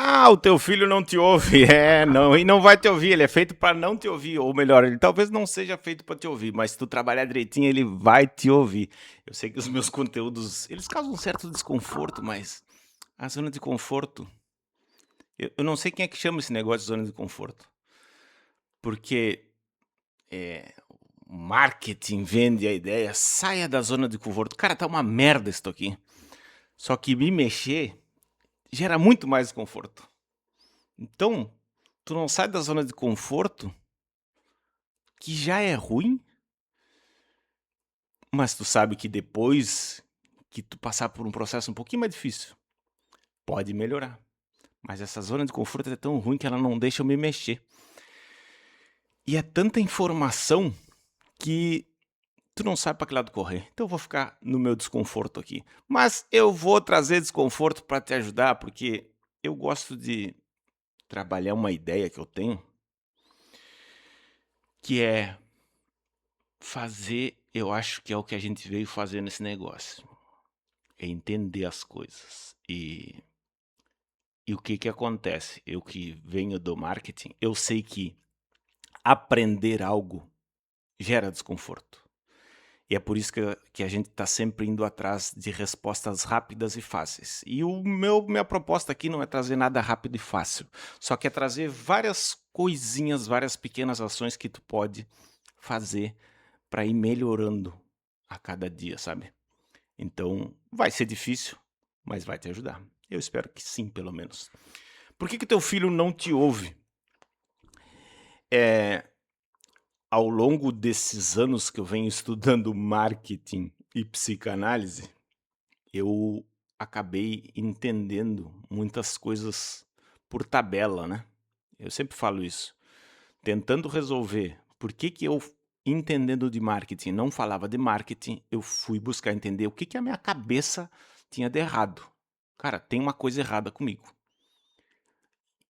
Ah, o teu filho não te ouve. É, não, e não vai te ouvir. Ele é feito para não te ouvir, ou melhor, ele talvez não seja feito para te ouvir, mas se tu trabalhar direitinho, ele vai te ouvir. Eu sei que os meus conteúdos, eles causam um certo desconforto, mas a zona de conforto, eu não sei quem é que chama esse negócio de zona de conforto, porque o marketing vende a ideia, saia da zona de conforto. Cara, tá uma merda isso aqui. Só que me mexer gera muito mais desconforto. Então, tu não sai da zona de conforto, que já é ruim, mas tu sabe que depois que tu passar por um processo um pouquinho mais difícil, pode melhorar. Mas essa zona de conforto é tão ruim que ela não deixa eu me mexer. E é tanta informação que tu não sabe para que lado correr. Então eu vou ficar no meu desconforto aqui. Mas eu vou trazer desconforto para te ajudar, porque eu gosto de trabalhar uma ideia que eu tenho, que é fazer, eu acho que é o que a gente veio fazer nesse negócio, é entender as coisas. E o que que acontece? Eu que venho do marketing, eu sei que aprender algo gera desconforto. E é por isso que a gente está sempre indo atrás de respostas rápidas e fáceis. E minha proposta aqui não é trazer nada rápido e fácil, só que é trazer várias coisinhas, várias pequenas ações que tu pode fazer para ir melhorando a cada dia, sabe? Então, vai ser difícil, mas vai te ajudar. Eu espero que sim, pelo menos. Por que que teu filho não te ouve? Ao longo desses anos que eu venho estudando marketing e psicanálise, eu acabei entendendo muitas coisas por tabela, né? Eu sempre falo isso. Tentando resolver por que que eu, entendendo de marketing, não falava de marketing, eu fui buscar entender o que que a minha cabeça tinha de errado. Cara, tem uma coisa errada comigo.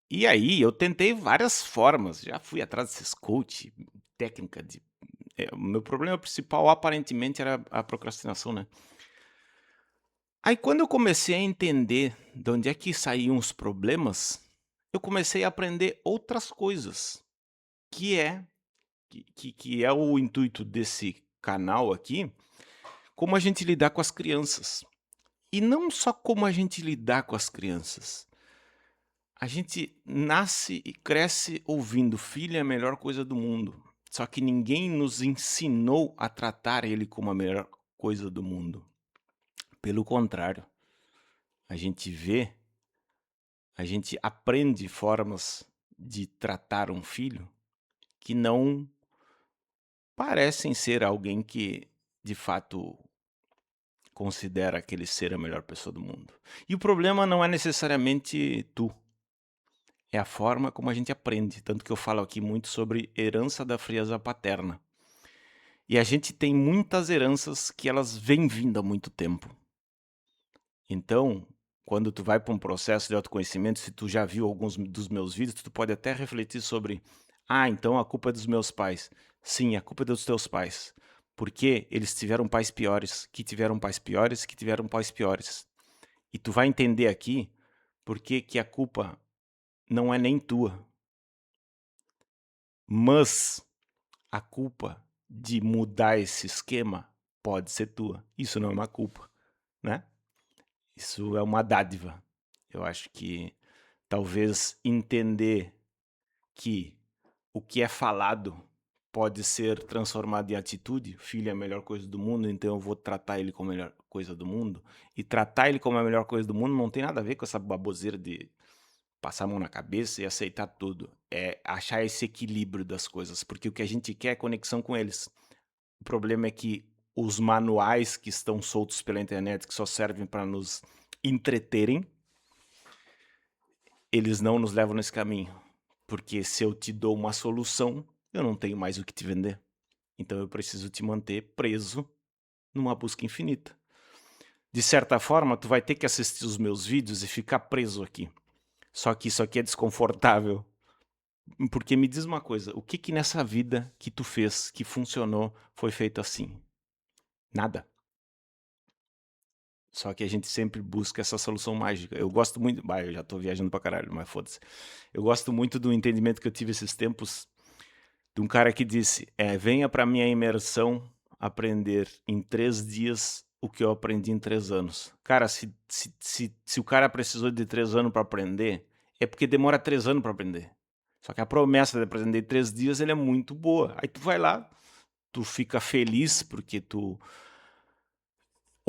E aí eu tentei várias formas, já fui atrás desses coach, técnica de o meu problema principal aparentemente era a procrastinação, né. Aí quando eu comecei a entender de onde é que saíam os problemas, eu comecei a aprender outras coisas, que é que é o intuito desse canal aqui, como a gente lidar com as crianças. E não só como a gente lidar com as crianças. A gente nasce e cresce ouvindo: "Filho é a melhor coisa do mundo", só que ninguém nos ensinou a tratar ele como a melhor coisa do mundo. Pelo contrário, a gente vê, a gente aprende formas de tratar um filho que não parecem ser alguém que, de fato, considera aquele ser a melhor pessoa do mundo. E o problema não é necessariamente tu, é a forma como a gente aprende, tanto que eu falo aqui muito sobre herança da frieza paterna. E a gente tem muitas heranças que elas vêm vindo há muito tempo. Então, quando tu vai para um processo de autoconhecimento, se tu já viu alguns dos meus vídeos, tu pode até refletir sobre: "Ah, então a culpa é dos meus pais". Sim, a culpa é dos teus pais, porque eles tiveram pais piores, que tiveram pais piores, que tiveram pais piores. E tu vai entender aqui por que que a culpa não é nem tua, mas a culpa de mudar esse esquema pode ser tua. Isso não é uma culpa, né? Isso é uma dádiva. Eu acho que talvez entender que o que é falado pode ser transformado em atitude. Filho é a melhor coisa do mundo, então eu vou tratar ele como a melhor coisa do mundo. E tratar ele como a melhor coisa do mundo não tem nada a ver com essa baboseira de passar a mão na cabeça e aceitar tudo. É achar esse equilíbrio das coisas, porque o que a gente quer é conexão com eles. O problema é que os manuais que estão soltos pela internet, que só servem para nos entreterem, eles não nos levam nesse caminho. Porque se eu te dou uma solução, eu não tenho mais o que te vender. Então eu preciso te manter preso numa busca infinita. De certa forma, tu vai ter que assistir os meus vídeos e ficar preso aqui. Só que isso aqui é desconfortável. Porque me diz uma coisa, o que que nessa vida que tu fez, que funcionou, foi feito assim? Nada. Só que a gente sempre busca essa solução mágica. Eu gosto muito. Bah, eu já tô viajando pra caralho, mas foda-se. Eu gosto muito do entendimento que eu tive esses tempos de um cara que disse: venha pra minha imersão aprender em 3 dias o que eu aprendi em 3 anos. Cara, se o cara precisou de 3 anos pra aprender, é porque demora 3 anos pra aprender. Só que a promessa de aprender em 3 dias ele é muito boa. Aí tu vai lá, tu fica feliz porque tu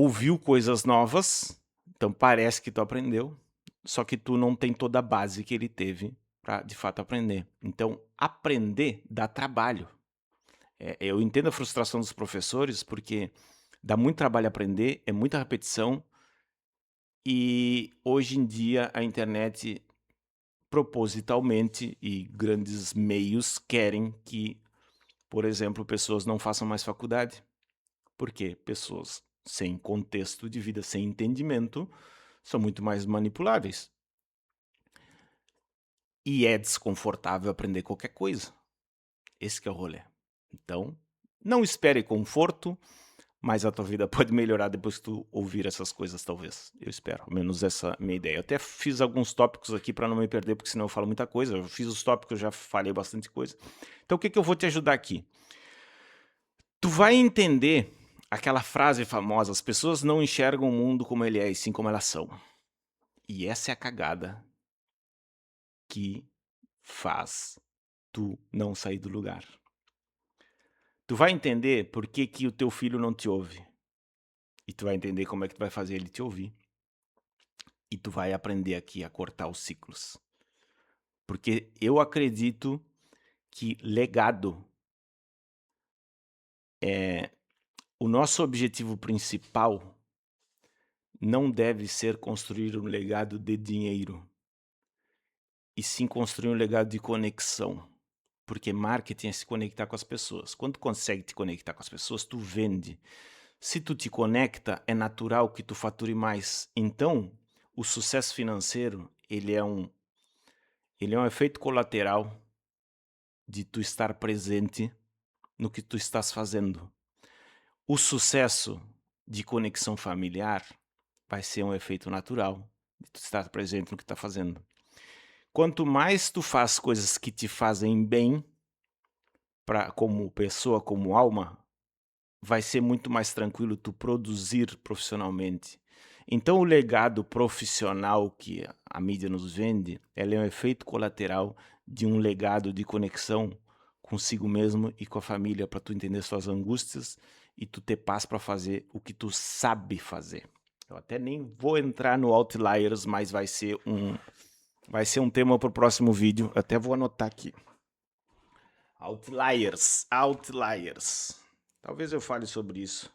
ouviu coisas novas, então parece que tu aprendeu, só que tu não tem toda a base que ele teve para de fato aprender. Então, aprender dá trabalho. Eu entendo a frustração dos professores, porque dá muito trabalho aprender, é muita repetição, e hoje em dia a internet propositalmente e grandes meios querem que, por exemplo, pessoas não façam mais faculdade. Por quê? Pessoas sem contexto de vida, sem entendimento, são muito mais manipuláveis. E é desconfortável aprender qualquer coisa. Esse que é o rolê. Então, não espere conforto, mas a tua vida pode melhorar depois que tu ouvir essas coisas, talvez. Eu espero, ao menos essa é a minha ideia. Eu até fiz alguns tópicos aqui para não me perder, porque senão eu falo muita coisa. Eu fiz os tópicos, já falei bastante coisa. Então, o que eu vou te ajudar aqui? Tu vai entender aquela frase famosa: as pessoas não enxergam o mundo como ele é, e sim como elas são. E essa é a cagada que faz tu não sair do lugar. Tu vai entender por que que o teu filho não te ouve. E tu vai entender como é que tu vai fazer ele te ouvir. E tu vai aprender aqui a cortar os ciclos. Porque eu acredito que legado é o nosso objetivo principal não deve ser construir um legado de dinheiro, e sim construir um legado de conexão. Porque marketing é se conectar com as pessoas. Quando tu consegue te conectar com as pessoas, tu vende. Se tu te conecta, é natural que tu fature mais. Então, o sucesso financeiro, ele é um efeito colateral de tu estar presente no que tu estás fazendo. O sucesso de conexão familiar vai ser um efeito natural de tu estar presente no que tá fazendo. Quanto mais tu faz coisas que te fazem bem, como pessoa, como alma, vai ser muito mais tranquilo tu produzir profissionalmente. Então o legado profissional que a mídia nos vende, ela é um efeito colateral de um legado de conexão consigo mesmo e com a família, para tu entender suas angústias e tu ter paz para fazer o que tu sabe fazer. Eu até nem vou entrar no Outliers, mas vai ser um tema para o próximo vídeo. Eu até vou anotar aqui. Outliers, outliers. Talvez eu fale sobre isso.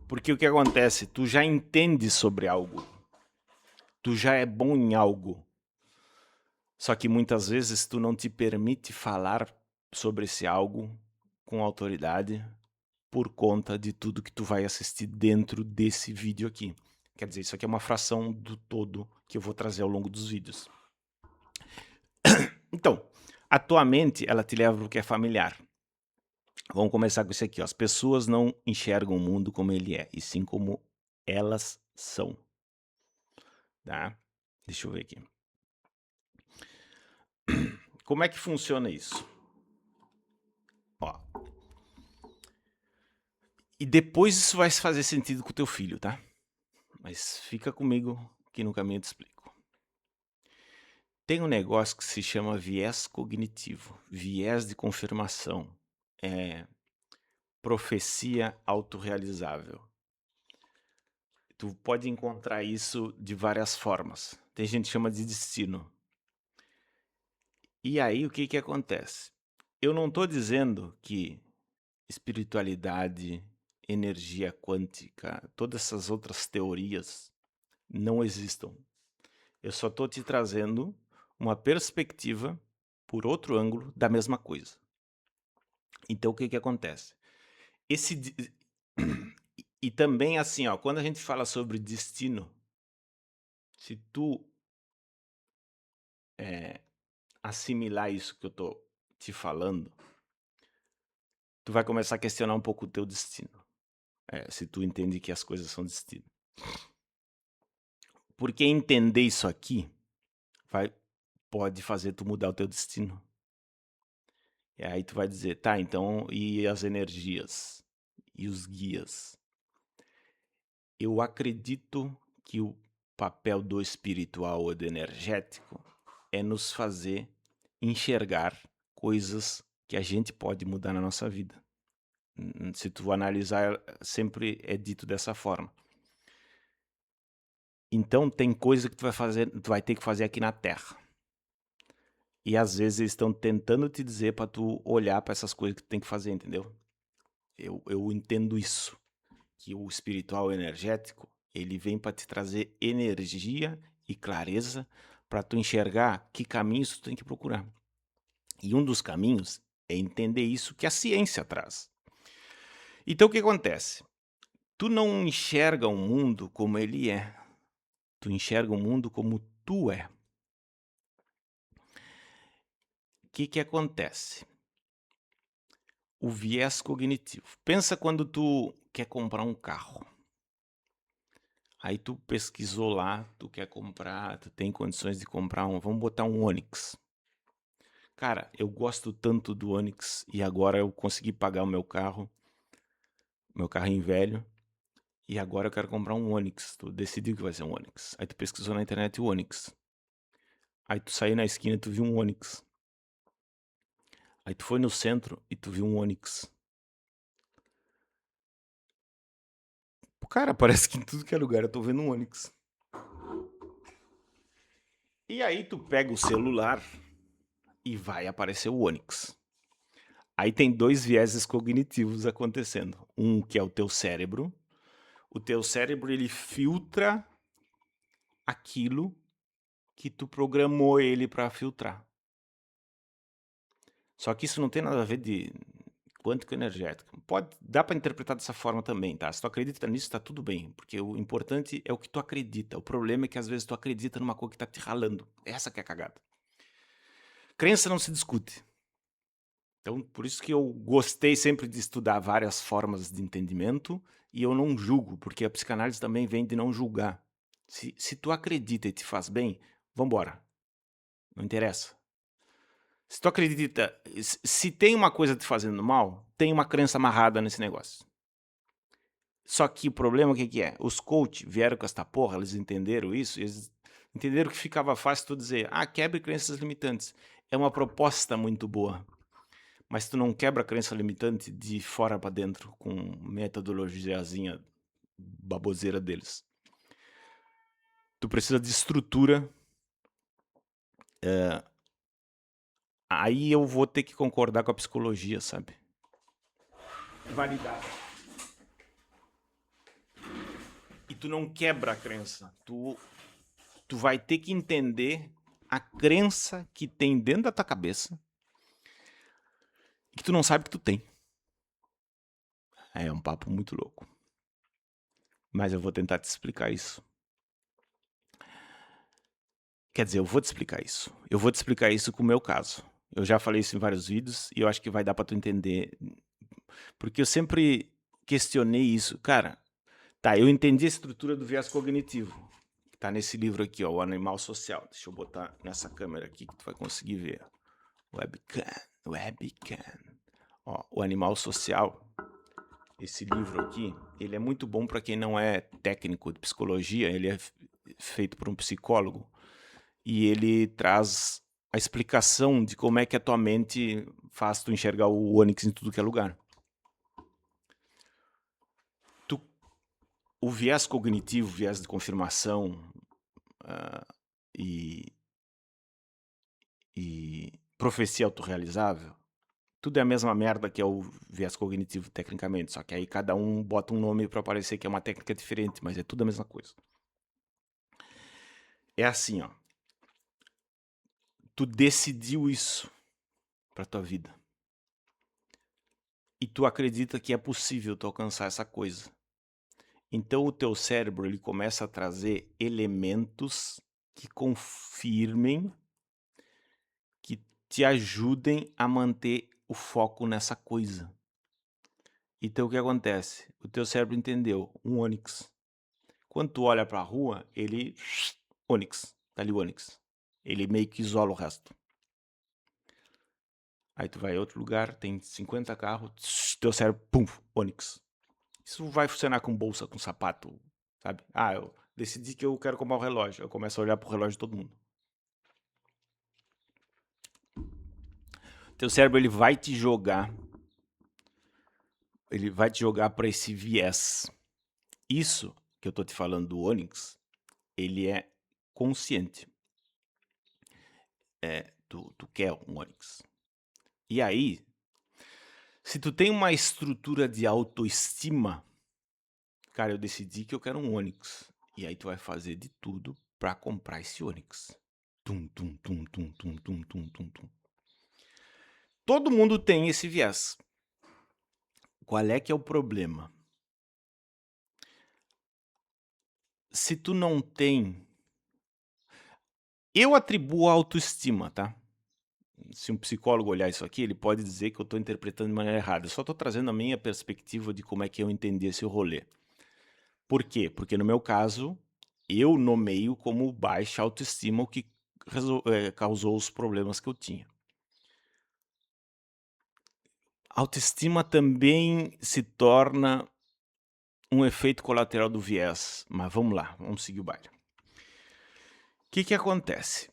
Porque o que acontece? Tu já entende sobre algo. Tu já é bom em algo. Só que muitas vezes tu não te permite falar sobre esse algo com autoridade por conta de tudo que tu vai assistir dentro desse vídeo aqui. Quer dizer, isso aqui é uma fração do todo que eu vou trazer ao longo dos vídeos. Então, a tua mente, ela te leva para o que é familiar. Vamos começar com isso aqui, ó. As pessoas não enxergam o mundo como ele é, e sim como elas são. Tá? Deixa eu ver aqui. Como é que funciona isso? Ó. E depois isso vai fazer sentido com o teu filho, tá? Mas fica comigo que no caminho eu te explico. Tem um negócio que se chama viés cognitivo, viés de confirmação, é profecia autorrealizável. Tu pode encontrar isso de várias formas. Tem gente que chama de destino. E aí o que que acontece? Eu não estou dizendo que espiritualidade, energia quântica, todas essas outras teorias não existam. Eu só estou te trazendo uma perspectiva por outro ângulo da mesma coisa. Então o que que acontece? Esse e também assim, ó, quando a gente fala sobre destino, se tu assimilar isso que eu tô te falando, tu vai começar a questionar um pouco o teu destino. Se tu entende que as coisas são destino. Porque entender isso aqui pode fazer tu mudar o teu destino. E aí tu vai dizer, tá, então, e as energias? E os guias? Eu acredito que o papel do espiritual ou do energético é nos fazer enxergar coisas que a gente pode mudar na nossa vida. Se tu analisar, sempre é dito dessa forma. Então tem coisa que tu vai ter que fazer aqui na Terra. E às vezes eles estão tentando te dizer para tu olhar para essas coisas que tu tem que fazer, entendeu? Eu entendo isso, que o espiritual energético, ele vem para te trazer energia e clareza para tu enxergar que caminhos tu tem que procurar. E um dos caminhos é entender isso que a ciência traz. Então o que acontece? Tu não enxerga o mundo como ele é. Tu enxerga o mundo como tu é. O que acontece? O viés cognitivo. Pensa quando tu quer comprar um carro. Aí tu pesquisou lá, tu quer comprar, tu tem condições de comprar vamos botar um Onix. Cara, eu gosto tanto do Onix e agora eu consegui pagar o meu carrinho velho, e agora eu quero comprar um Onix. Tu decidiu que vai ser um Onix. Aí tu pesquisou na internet o Onix. Aí tu saiu na esquina e tu viu um Onix. Aí tu foi no centro e tu viu um Onix. Cara, parece que em tudo que é lugar eu tô vendo um Onix. E aí tu pega o celular e vai aparecer o Onix. Aí tem dois vieses cognitivos acontecendo. Um que é o teu cérebro. O teu cérebro, ele filtra aquilo que tu programou ele para filtrar. Só que isso não tem nada a ver de quântico energético. Dá para interpretar dessa forma também, tá? Se tu acredita nisso, tá tudo bem, porque o importante é o que tu acredita. O problema é que às vezes tu acredita numa coisa que tá te ralando. Essa que é a cagada. Crença não se discute. Então, por isso que eu gostei sempre de estudar várias formas de entendimento e eu não julgo, porque a psicanálise também vem de não julgar. Se tu acredita e te faz bem, vambora. Não interessa. Se tu acredita, se tem uma coisa te fazendo mal, tem uma crença amarrada nesse negócio. Só que o problema, o que é? Os coach vieram com esta porra, eles entenderam isso, eles entenderam que ficava fácil tu dizer, quebre crenças limitantes. É uma proposta muito boa. Mas tu não quebra a crença limitante de fora para dentro com metodologiazinha baboseira deles. Tu precisa de estrutura. Aí eu vou ter que concordar com a psicologia, sabe? Validar. E tu não quebra a crença. Tu vai ter que entender a crença que tem dentro da tua cabeça e que tu não sabe que tu tem. É um papo muito louco. Mas eu vou tentar te explicar isso. Quer dizer, eu vou te explicar isso. Eu vou te explicar isso com o meu caso. Eu já falei isso em vários vídeos e eu acho que vai dar pra tu entender. Porque eu sempre questionei isso. Cara, tá, eu entendi a estrutura do viés cognitivo. Que tá nesse livro aqui, ó, O Animal Social. Deixa eu botar nessa câmera aqui que tu vai conseguir ver. Webcam. Ó, O Animal Social. Esse livro aqui, ele é muito bom para quem não é técnico de psicologia. Ele é feito por um psicólogo. E ele traz a explicação de como é que a tua mente faz tu enxergar o Onix em tudo que é lugar. O viés cognitivo, viés de confirmação e profecia autorrealizável, tudo é a mesma merda que é o viés cognitivo tecnicamente, só que aí cada um bota um nome para parecer que é uma técnica diferente, mas é tudo a mesma coisa. É assim, ó. Tu decidiu isso pra tua vida. E tu acredita que é possível tu alcançar essa coisa. Então o teu cérebro ele começa a trazer elementos que confirmem, que te ajudem a manter o foco nessa coisa. Então o que acontece? O teu cérebro entendeu, um Onix. Quando tu olha pra rua, ele Onix, tá ali o Onix. Ele meio que isola o resto. Aí tu vai a outro lugar, tem 50 carros, teu cérebro, pum, Onix. Isso vai funcionar com bolsa, com sapato, sabe? Ah, eu decidi que eu quero comprar um relógio. Eu começo a olhar pro relógio de todo mundo. Teu cérebro, ele vai te jogar para esse viés. Isso que eu tô te falando do Onix, ele é consciente. Tu quer um Onix. E aí, se tu tem uma estrutura de autoestima, cara, eu decidi que eu quero um Onix. E aí tu vai fazer de tudo pra comprar esse Onix. Tum, tum, tum, tum, tum, tum, tum, tum, tum. Todo mundo tem esse viés. Qual é que é o problema? Se tu não tem... Eu atribuo a autoestima, tá? Se um psicólogo olhar isso aqui, ele pode dizer que eu estou interpretando de maneira errada. Eu só estou trazendo a minha perspectiva de como é que eu entendi esse rolê. Por quê? Porque no meu caso, eu nomeio como baixa autoestima o que causou os problemas que eu tinha. Autoestima também se torna um efeito colateral do viés. Mas vamos lá, vamos seguir o baile. O que acontece?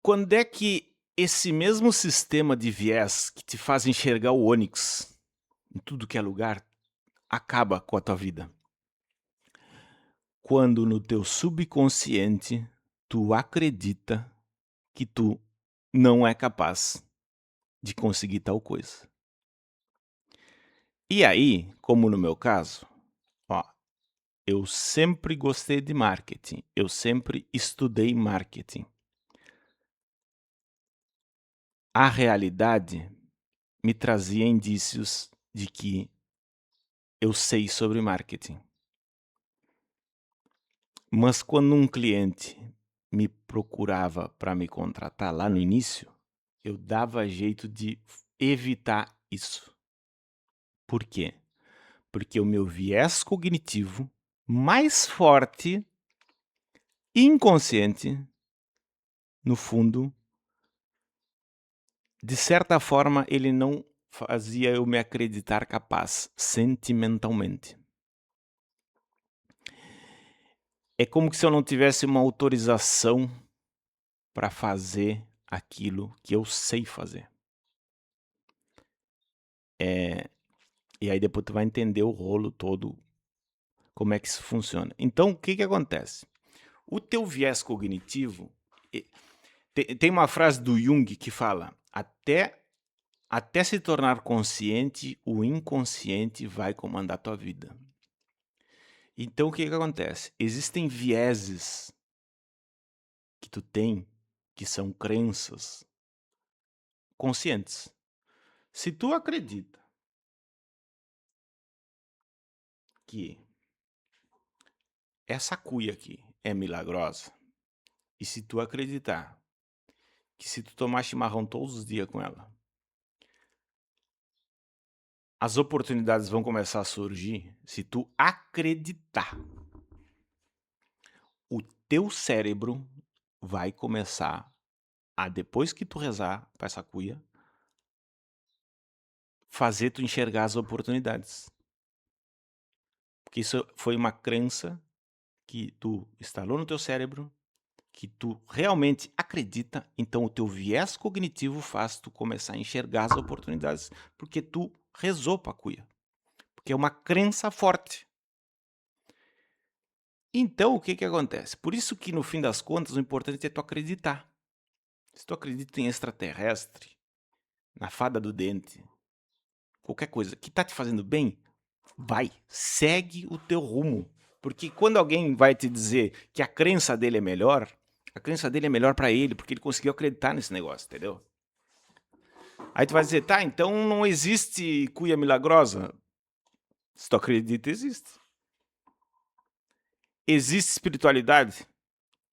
Quando é que esse mesmo sistema de viés que te faz enxergar o Onix em tudo que é lugar acaba com a tua vida? Quando no teu subconsciente tu acredita que tu não é capaz de conseguir tal coisa. E aí, como no meu caso, ó, eu sempre gostei de marketing, eu sempre estudei marketing. A realidade me trazia indícios de que eu sei sobre marketing. Mas quando um cliente me procurava para me contratar lá no início, eu dava jeito de evitar isso. Por quê? Porque o meu viés cognitivo mais forte, inconsciente, no fundo, de certa forma, ele não fazia eu me acreditar capaz, sentimentalmente. É como se eu não tivesse uma autorização para fazer aquilo que eu sei fazer. E aí depois tu vai entender o rolo todo, como é que isso funciona. Então, o que acontece? O teu viés cognitivo... Tem uma frase do Jung que fala: até se tornar consciente, o inconsciente vai comandar tua vida. Então, o que acontece? Existem vieses que tu tem, que são crenças conscientes. Se tu acredita que essa cuia aqui é milagrosa, e se tu acreditar que se tu tomar chimarrão todos os dias com ela, as oportunidades vão começar a surgir, se tu acreditar, o teu cérebro vai começar a, depois que tu rezar pra essa cuia, fazer tu enxergar as oportunidades. Porque isso foi uma crença que tu instalou no teu cérebro, que tu realmente acredita, então o teu viés cognitivo faz tu começar a enxergar as oportunidades, porque tu rezou pra cuia. Porque é uma crença forte. Então, o que acontece? Por isso que, no fim das contas, o importante é tu acreditar. Se tu acredita em extraterrestre, na fada do dente, qualquer coisa que tá te fazendo bem, vai, segue o teu rumo. Porque quando alguém vai te dizer que a crença dele é melhor, a crença dele é melhor pra ele, porque ele conseguiu acreditar nesse negócio, entendeu? Aí tu vai dizer, tá, então não existe cuia milagrosa. Se tu acredita, existe. Existe espiritualidade?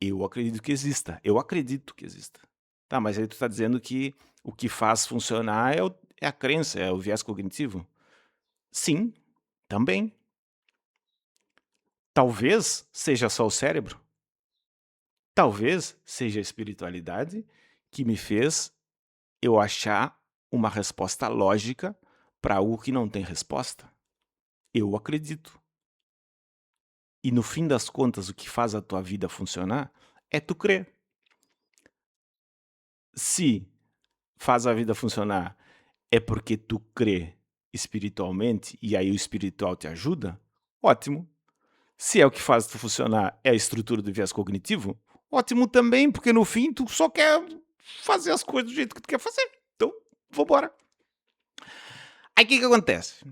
Eu acredito que exista. Eu acredito que exista. Tá, mas aí tu tá dizendo que o que faz funcionar é a crença, é o viés cognitivo? Sim, também. Talvez seja só o cérebro. Talvez seja a espiritualidade que me fez eu achar uma resposta lógica para algo que não tem resposta. Eu acredito. E no fim das contas, o que faz a tua vida funcionar é tu crer. Se faz a vida funcionar é porque tu crê espiritualmente e aí o espiritual te ajuda, ótimo. Se é o que faz tu funcionar é a estrutura do viés cognitivo, ótimo também, porque no fim tu só quer fazer as coisas do jeito que tu quer fazer. Então, vambora. Aí o que acontece?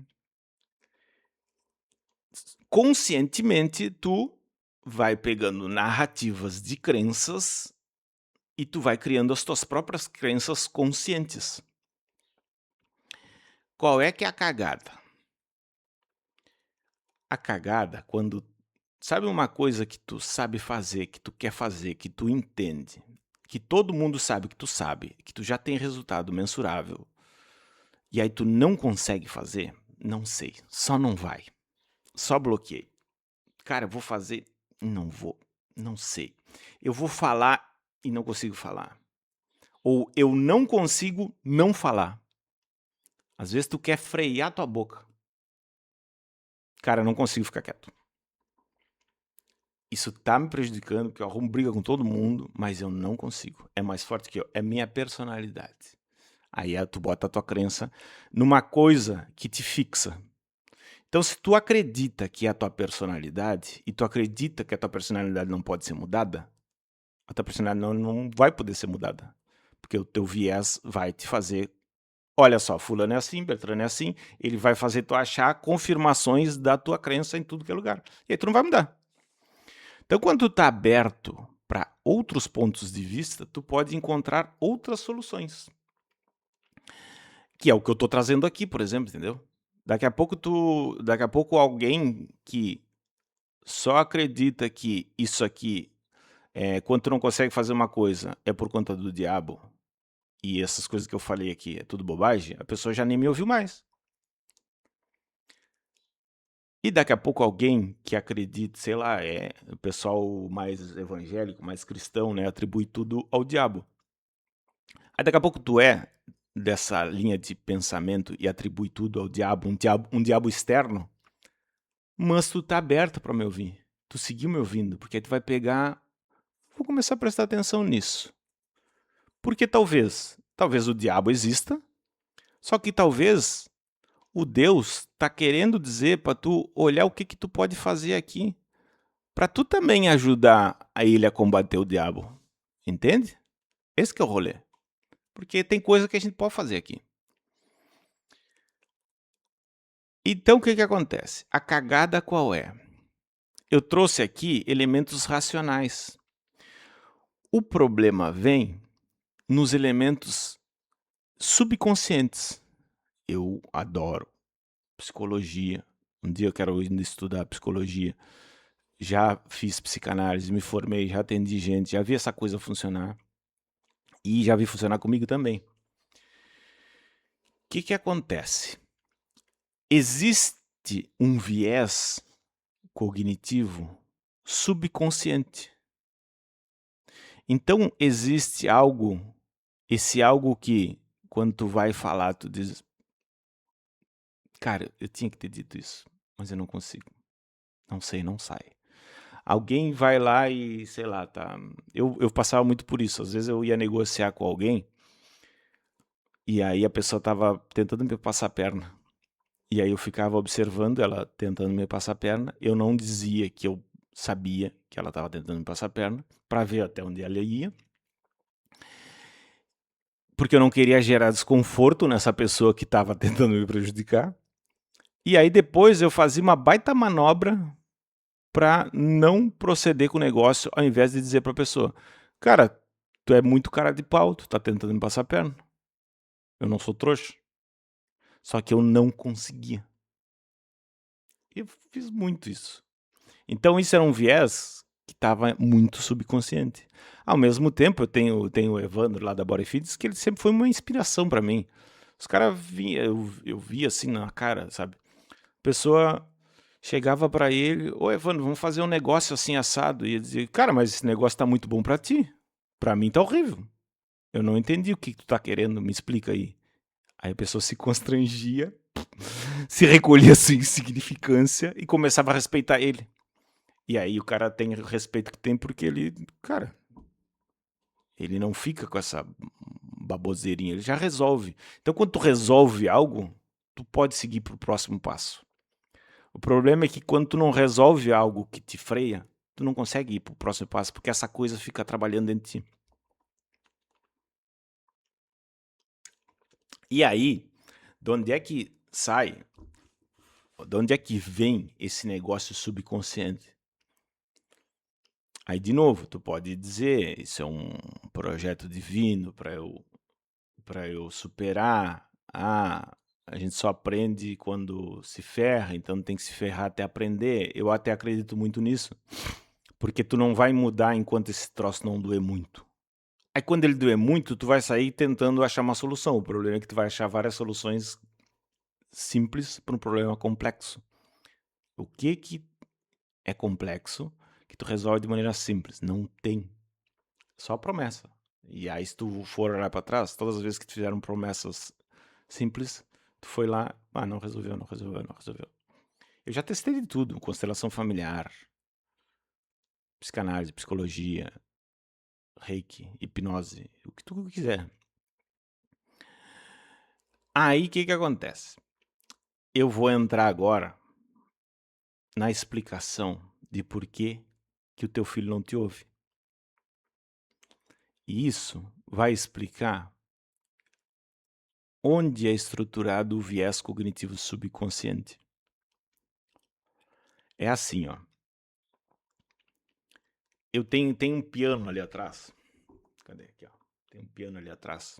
Conscientemente, tu vai pegando narrativas de crenças e tu vai criando as tuas próprias crenças conscientes. Qual é que é a cagada? A cagada, quando sabe uma coisa que tu sabe fazer, que tu quer fazer, que tu entende, que todo mundo sabe que tu sabe, que tu já tem resultado mensurável, e aí tu não consegue fazer? Não sei, só não vai. Só bloqueei. Cara, eu vou fazer? Não vou. Não sei. Eu vou falar e não consigo falar. Ou eu não consigo não falar. Às vezes tu quer frear tua boca. Cara, eu não consigo ficar quieto. Isso tá me prejudicando, porque eu arrumo briga com todo mundo, mas eu não consigo. É mais forte que eu. É minha personalidade. Aí tu bota a tua crença numa coisa que te fixa. Então, se tu acredita que é a tua personalidade, e tu acredita que a tua personalidade não pode ser mudada, a tua personalidade não vai poder ser mudada. Porque o teu viés vai te fazer, olha só, fulano é assim, Beltrano é assim, ele vai fazer tu achar confirmações da tua crença em tudo que é lugar. E aí tu não vai mudar. Então, quando tu tá aberto para outros pontos de vista, tu pode encontrar outras soluções. Que é o que eu tô trazendo aqui, por exemplo, entendeu? Daqui a pouco alguém que só acredita que isso aqui, quando tu não consegue fazer uma coisa, é por conta do diabo, e essas coisas que eu falei aqui é tudo bobagem, a pessoa já nem me ouviu mais. E daqui a pouco alguém que acredita, sei lá, o pessoal mais evangélico, mais cristão, né, atribui tudo ao diabo. Aí daqui a pouco tu dessa linha de pensamento e atribui tudo ao diabo, um diabo externo, mas tu tá aberto para me ouvir. Tu seguiu me ouvindo, porque aí tu vai pegar, vou começar a prestar atenção nisso. Porque talvez o diabo exista, só que talvez o Deus tá querendo dizer para tu olhar o que tu pode fazer aqui, para tu também ajudar a ele a combater o diabo. Entende? Esse que é o rolê. Porque tem coisa que a gente pode fazer aqui. Então o que acontece? A cagada qual é? Eu trouxe aqui elementos racionais. O problema vem nos elementos subconscientes. Eu adoro psicologia. Um dia eu quero ainda estudar psicologia. Já fiz psicanálise, me formei, já atendi gente, já vi essa coisa funcionar. E já vi funcionar comigo também. O que acontece? Existe um viés cognitivo subconsciente. Então existe algo, esse algo que quando tu vai falar, tu diz, cara, eu tinha que ter dito isso, mas eu não consigo. Não sei, não sai. Alguém vai lá e, sei lá, tá. Eu passava muito por isso. Às vezes eu ia negociar com alguém e aí a pessoa tava tentando me passar a perna. E aí eu ficava observando ela tentando me passar a perna. Eu não dizia que eu sabia que ela tava tentando me passar a perna, para ver até onde ela ia. Porque eu não queria gerar desconforto nessa pessoa que tava tentando me prejudicar. E aí depois eu fazia uma baita manobra para não proceder com o negócio, ao invés de dizer para a pessoa, cara, tu é muito cara de pau, tu tá tentando me passar a perna. Eu não sou trouxa. Só que eu não conseguia. Eu fiz muito isso. Então isso era um viés que estava muito subconsciente. Ao mesmo tempo, eu tenho o Evandro lá da Body Fitness, que ele sempre foi uma inspiração para mim. Os caras eu via assim na cara, sabe? pessoa chegava pra ele: "Ô Evandro, vamos fazer um negócio assim assado", e ele dizia: "Cara, mas esse negócio tá muito bom pra ti, pra mim tá horrível. Eu não entendi o que tu tá querendo, me explica aí". Aí a pessoa se constrangia, se recolhia sua insignificância e começava a respeitar ele. E aí o cara tem o respeito que tem porque ele, cara, ele não fica com essa baboseirinha, ele já resolve. Então quando tu resolve algo, tu pode seguir pro próximo passo. O problema é que quando tu não resolve algo que te freia, tu não consegue ir pro próximo passo, porque essa coisa fica trabalhando dentro de ti. E aí, de onde é que sai, de onde é que vem esse negócio subconsciente? Aí, de novo, tu pode dizer, isso é um projeto divino para eu superar. Ah, a gente só aprende quando se ferra, então tem que se ferrar até aprender. Eu até acredito muito nisso, porque tu não vai mudar enquanto esse troço não doer muito. Aí quando ele doer muito, tu vai sair tentando achar uma solução. O problema é que tu vai achar várias soluções simples para um problema complexo. O que é complexo que tu resolve de maneira simples? Não tem. Só promessa. E aí se tu for olhar para trás, todas as vezes que tu fizeram promessas simples, tu foi lá, não resolveu, não resolveu, não resolveu. Eu já testei de tudo, constelação familiar, psicanálise, psicologia, reiki, hipnose, o que tu quiser. Aí o que acontece? Eu vou entrar agora na explicação de por que o teu filho não te ouve. E isso vai explicar onde é estruturado o viés cognitivo subconsciente. É assim, ó. Eu tenho um piano ali atrás. Cadê aqui, ó? Tem um piano ali atrás.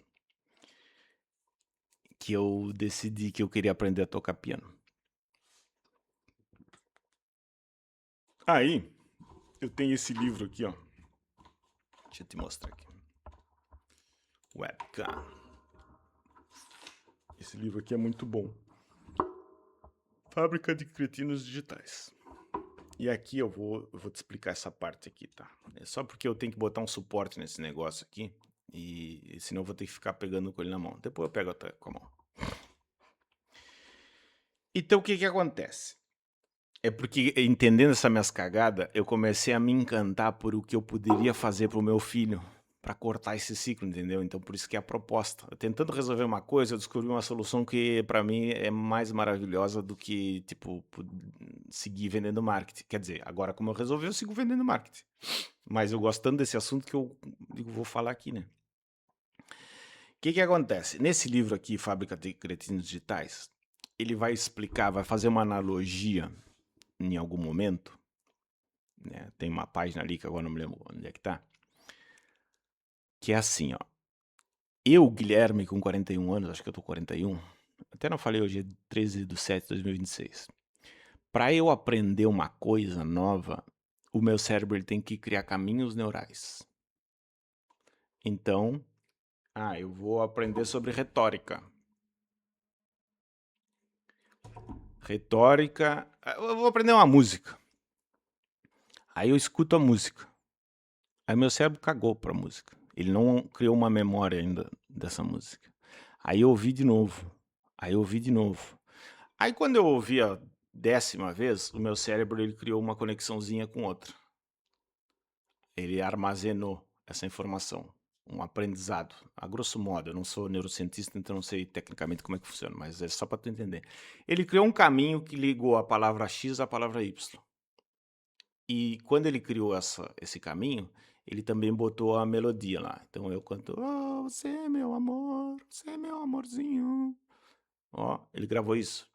Que eu decidi que eu queria aprender a tocar piano. Aí, eu tenho esse livro aqui, ó. Deixa eu te mostrar aqui. Webcam. Esse livro aqui é muito bom. Fábrica de Cretinos Digitais. E aqui eu vou te explicar essa parte aqui, tá? É só porque eu tenho que botar um suporte nesse negócio aqui. E senão eu vou ter que ficar pegando com ele na mão. Depois eu pego até com a mão. Então o que acontece? É porque, entendendo essa minhas cagadas, eu comecei a me encantar por o que eu poderia fazer pro meu filho para cortar esse ciclo, entendeu? Então por isso que é a proposta. Eu tentando resolver uma coisa, eu descobri uma solução que para mim é mais maravilhosa do que, tipo, seguir vendendo marketing. Quer dizer, agora como eu resolvi, eu sigo vendendo marketing. Mas eu gosto tanto desse assunto que eu vou falar aqui, né? O que acontece? Nesse livro aqui, Fábrica de Cretinos Digitais, ele vai explicar, vai fazer uma analogia em algum momento, né? Tem uma página ali que agora não me lembro onde é que tá, que é assim, ó. Eu, Guilherme, com 41 anos, acho que eu tô com 41, até não falei hoje, é 13/7/2026. Para eu aprender uma coisa nova, o meu cérebro ele tem que criar caminhos neurais. Então, eu vou aprender sobre retórica. Retórica, eu vou aprender uma música. Aí eu escuto a música. Aí meu cérebro cagou pra música. Ele não criou uma memória ainda dessa música. Aí eu ouvi de novo. Aí eu ouvi de novo. Aí quando eu ouvi a 10ª vez, o meu cérebro ele criou uma conexãozinha com outra. Ele armazenou essa informação. Um aprendizado. A grosso modo, eu não sou neurocientista, então não sei tecnicamente como é que funciona, mas é só para tu entender. Ele criou um caminho que ligou a palavra X à palavra Y. E quando ele criou esse caminho, ele também botou a melodia lá. Então eu canto, oh, você é meu amor, você é meu amorzinho. Ó, ele gravou isso.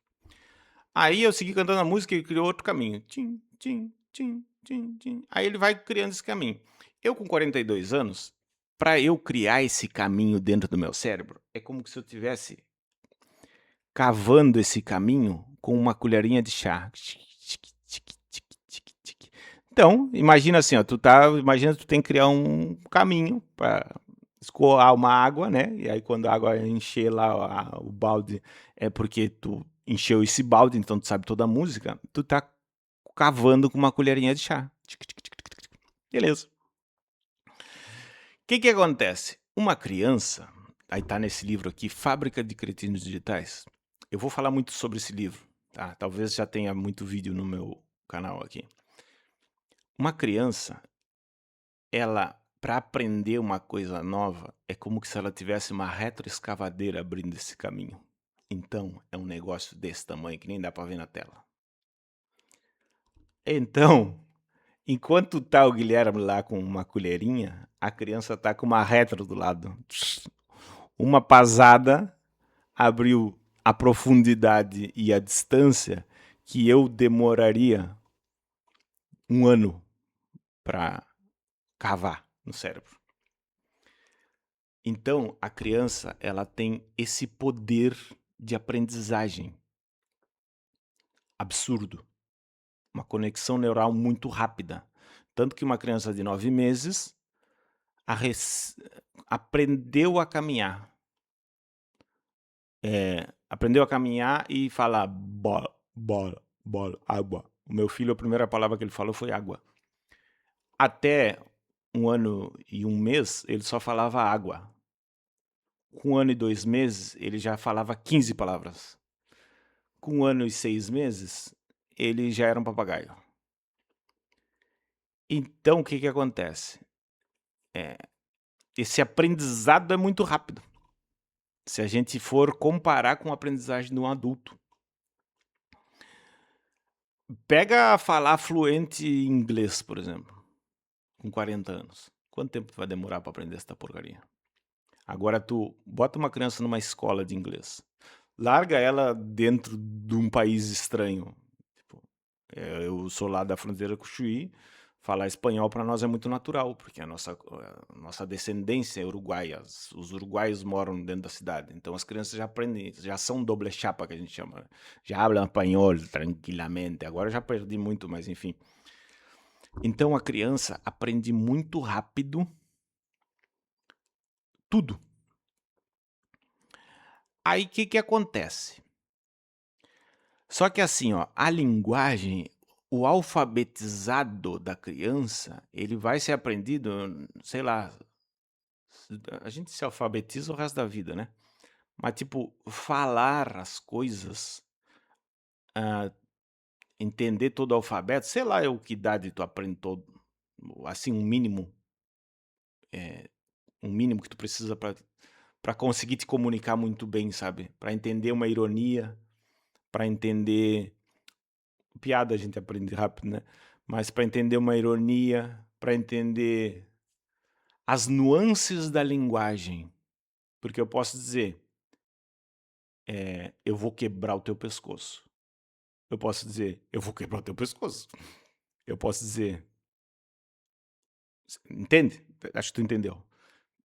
Aí eu segui cantando a música e ele criou outro caminho. Tchim, tchim, tchim, tchim, tchim. Aí ele vai criando esse caminho. Eu com 42 anos, para eu criar esse caminho dentro do meu cérebro, é como se eu tivesse cavando esse caminho com uma colherinha de chá. Então, imagina assim, ó, imagina tu tem que criar um caminho para escoar uma água, né? E aí quando a água encher lá o balde é porque tu encheu esse balde, então tu sabe toda a música, tu tá cavando com uma colherinha de chá. Beleza. O que acontece? Uma criança, aí tá nesse livro aqui, Fábrica de Cretinos Digitais. Eu vou falar muito sobre esse livro, tá? Talvez já tenha muito vídeo no meu canal aqui. Uma criança, ela, para aprender uma coisa nova, é como se ela tivesse uma retroescavadeira abrindo esse caminho. Então, é um negócio desse tamanho que nem dá para ver na tela. Então, enquanto tá o Guilherme lá com uma colherinha, a criança tá com uma retro do lado. Uma pasada abriu a profundidade e a distância que eu demoraria um ano para cavar no cérebro. Então, a criança, ela tem esse poder de aprendizagem absurdo. Uma conexão neural muito rápida. Tanto que uma criança de 9 meses aprendeu a caminhar. Aprendeu a caminhar e falar bola, bola, bola, água. O meu filho, a primeira palavra que ele falou foi água. Até 1 ano e 1 mês, ele só falava água. Com 1 ano e 2 meses, ele já falava 15 palavras. Com 1 ano e 6 meses, ele já era um papagaio. Então, o que acontece? Esse aprendizado é muito rápido. Se a gente for comparar com a aprendizagem de um adulto. Pega falar fluente em inglês, por exemplo, com 40 anos. Quanto tempo vai demorar para aprender essa porcaria? Agora tu bota uma criança numa escola de inglês. Larga ela dentro de um país estranho. Tipo, eu sou lá da fronteira com o Chuí, falar espanhol para nós é muito natural, porque a nossa descendência é uruguaia. Os uruguaios moram dentro da cidade, então as crianças já aprendem, já são doble chapa, que a gente chama. Né? Já falam espanhol tranquilamente. Agora eu já perdi muito, mas enfim. Então a criança aprende muito rápido tudo. Aí o que acontece? Só que assim, ó, a linguagem, o alfabetizado da criança, ele vai ser aprendido, sei lá, a gente se alfabetiza o resto da vida, né? Mas tipo, falar as coisas, entender todo o alfabeto, sei lá eu que idade tu aprende todo, assim, um mínimo que tu precisa para conseguir te comunicar muito bem, sabe? Para entender uma ironia, para entender piada a gente aprende rápido, né? Mas para entender uma ironia, para entender as nuances da linguagem, porque eu posso dizer, eu vou quebrar o teu pescoço. Eu posso dizer, eu vou quebrar o teu pescoço. Eu posso dizer, entende? Acho que tu entendeu.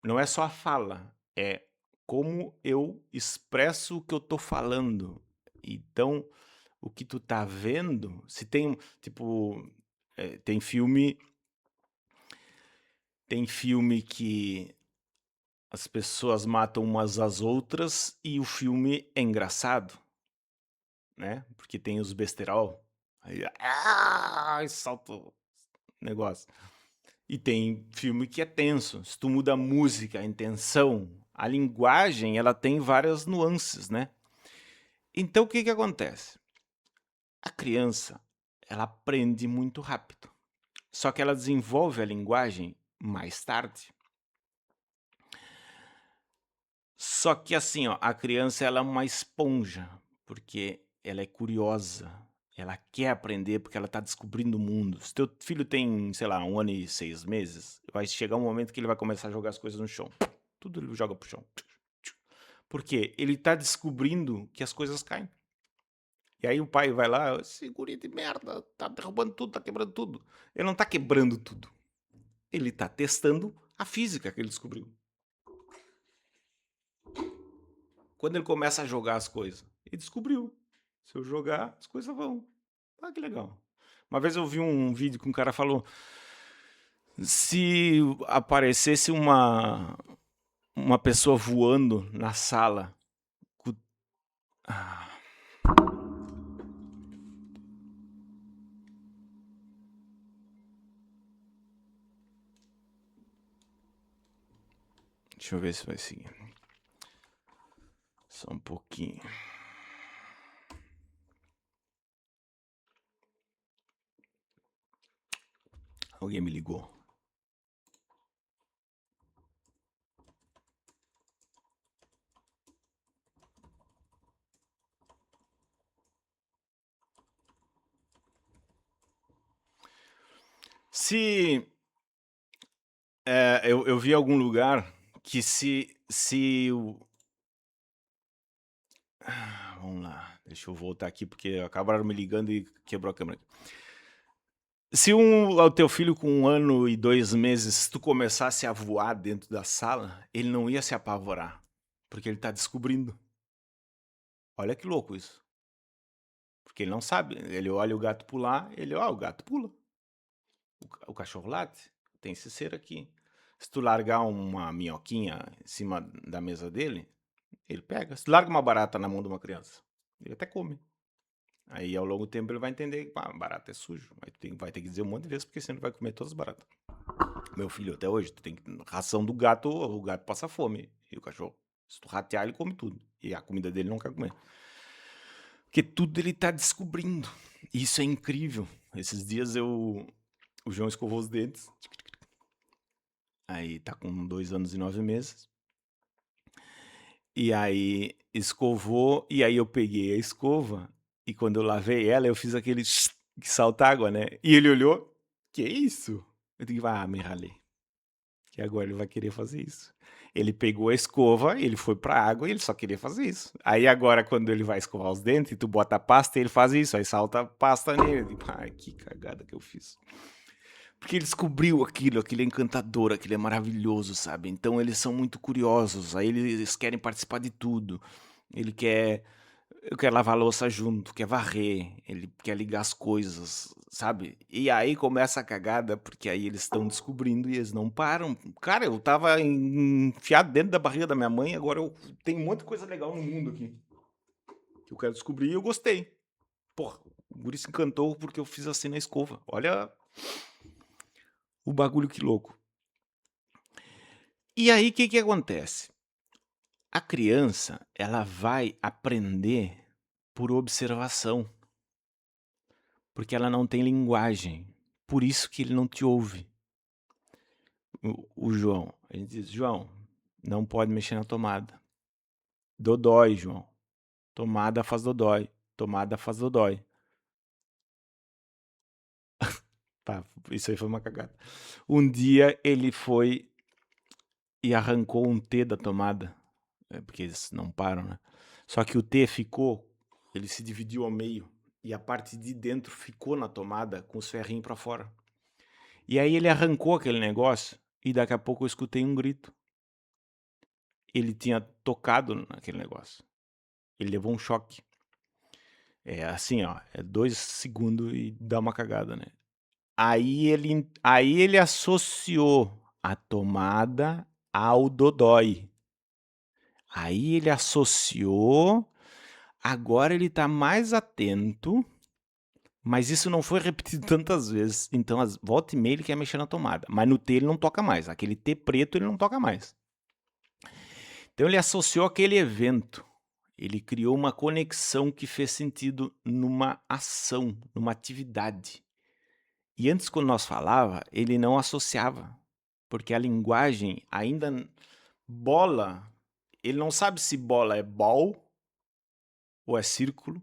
Não é só a fala, é como eu expresso o que eu tô falando. Então, o que tu tá vendo, se tem, tipo, tem filme que as pessoas matam umas às outras e o filme é engraçado, né? Porque tem os besterol, aí salta o negócio. E tem filme que é tenso. Se tu muda a música, a intenção, a linguagem, ela tem várias nuances, né? Então o que acontece? A criança, ela aprende muito rápido. Só que ela desenvolve a linguagem mais tarde. Só que assim, ó, a criança ela é uma esponja, porque ela é curiosa, ela quer aprender porque ela está descobrindo o mundo. Se teu filho tem, sei lá, 1 ano e 6 meses, vai chegar um momento que ele vai começar a jogar as coisas no chão. Tudo ele joga pro chão. Porque ele está descobrindo que as coisas caem. E aí o pai vai lá, esse guri de merda, tá derrubando tudo, tá quebrando tudo. Ele não tá quebrando tudo. Ele tá testando a física que ele descobriu. Quando ele começa a jogar as coisas, ele descobriu. Se eu jogar, as coisas vão. Ah, que legal. Uma vez eu vi um vídeo que um cara falou: se aparecesse uma pessoa voando na sala. Ah, Deixa eu ver se vai seguir. Só um pouquinho. Alguém me ligou. Se eu vi algum lugar que vamos lá, deixa eu voltar aqui porque acabaram me ligando e quebrou a câmera. Se o teu filho com 1 ano e 2 meses, tu começasse a voar dentro da sala, ele não ia se apavorar, porque ele tá descobrindo. Olha que louco isso. Porque ele não sabe, ele olha o gato pular, o gato pula. O cachorro late, tem esse ser aqui. Se tu largar uma minhoquinha em cima da mesa dele, ele pega. Se tu larga uma barata na mão de uma criança, ele até come. Aí ao longo do tempo ele vai entender que barata é sujo. Aí tu vai ter que dizer um monte de vezes, porque senão ele vai comer todas as baratas. Meu filho, até hoje, tu tem ração do gato, o gato passa fome. E o cachorro, se tu ratear, ele come tudo. E a comida dele não quer comer. Porque tudo ele tá descobrindo. Isso é incrível. Esses dias o João escovou os dentes. Aí tá com 2 anos e 9 meses. E aí escovou, e aí eu peguei a escova, e quando eu lavei ela, eu fiz aquele que salta água, né? E ele olhou, que é isso? Eu digo, me ralei. Que agora ele vai querer fazer isso. Ele pegou a escova, ele foi pra água e ele só queria fazer isso. Aí agora, quando ele vai escovar os dentes, tu bota a pasta, ele faz isso, aí salta a pasta nele. Eu digo, que cagada que eu fiz. Porque ele descobriu aquilo é encantador, aquilo é maravilhoso, sabe? Então eles são muito curiosos, aí eles querem participar de tudo. Ele quer, eu quero lavar a louça junto, quer varrer, ele quer ligar as coisas, sabe? E aí começa a cagada, porque aí eles estão descobrindo e eles não param. Cara, eu tava enfiado dentro da barriga da minha mãe, agora eu tenho um monte de coisa legal no mundo aqui. Que eu quero descobrir e eu gostei. Porra, o guri se encantou porque eu fiz assim na escova. Olha o bagulho que louco. E aí, o que que acontece? A criança, ela vai aprender por observação, porque ela não tem linguagem. Por isso que ele não te ouve. O João, a gente diz, João, não pode mexer na tomada. Dodói, João. Tomada faz dodói. Tomada faz dodói. Tá, isso aí foi uma cagada. Um dia ele foi e arrancou um T da tomada, porque eles não param, né? Só que o T ficou, ele se dividiu ao meio e a parte de dentro ficou na tomada com os ferrinhos pra fora. E aí ele arrancou aquele negócio e daqui a pouco eu escutei um grito. Ele tinha tocado naquele negócio. Ele levou um choque. É assim, ó, é 2 segundos e dá uma cagada, né? Aí ele associou a tomada ao dodói. Aí ele associou, agora ele tá mais atento, mas isso não foi repetido tantas vezes. Então, volta e meia ele quer mexer na tomada, mas no T ele não toca mais. Aquele T preto ele não toca mais. Então ele associou aquele evento. Ele criou uma conexão que fez sentido numa ação, numa atividade. E antes, quando nós falava, ele não associava, porque a linguagem ainda bola, ele não sabe se bola é ball, ou é círculo,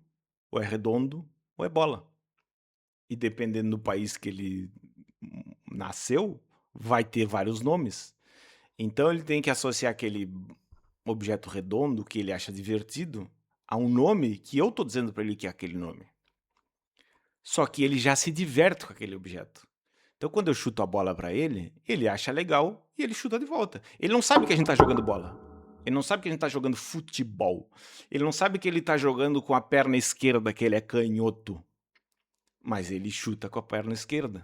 ou é redondo, ou é bola. E dependendo do país que ele nasceu, vai ter vários nomes. Então ele tem que associar aquele objeto redondo que ele acha divertido a um nome que eu tô dizendo para ele que é aquele nome. Só que ele já se diverte com aquele objeto. Então quando eu chuto a bola para ele, ele acha legal e ele chuta de volta. Ele não sabe que a gente tá jogando bola. Ele não sabe que a gente tá jogando futebol. Ele não sabe que ele tá jogando com a perna esquerda, que ele é canhoto. Mas ele chuta com a perna esquerda.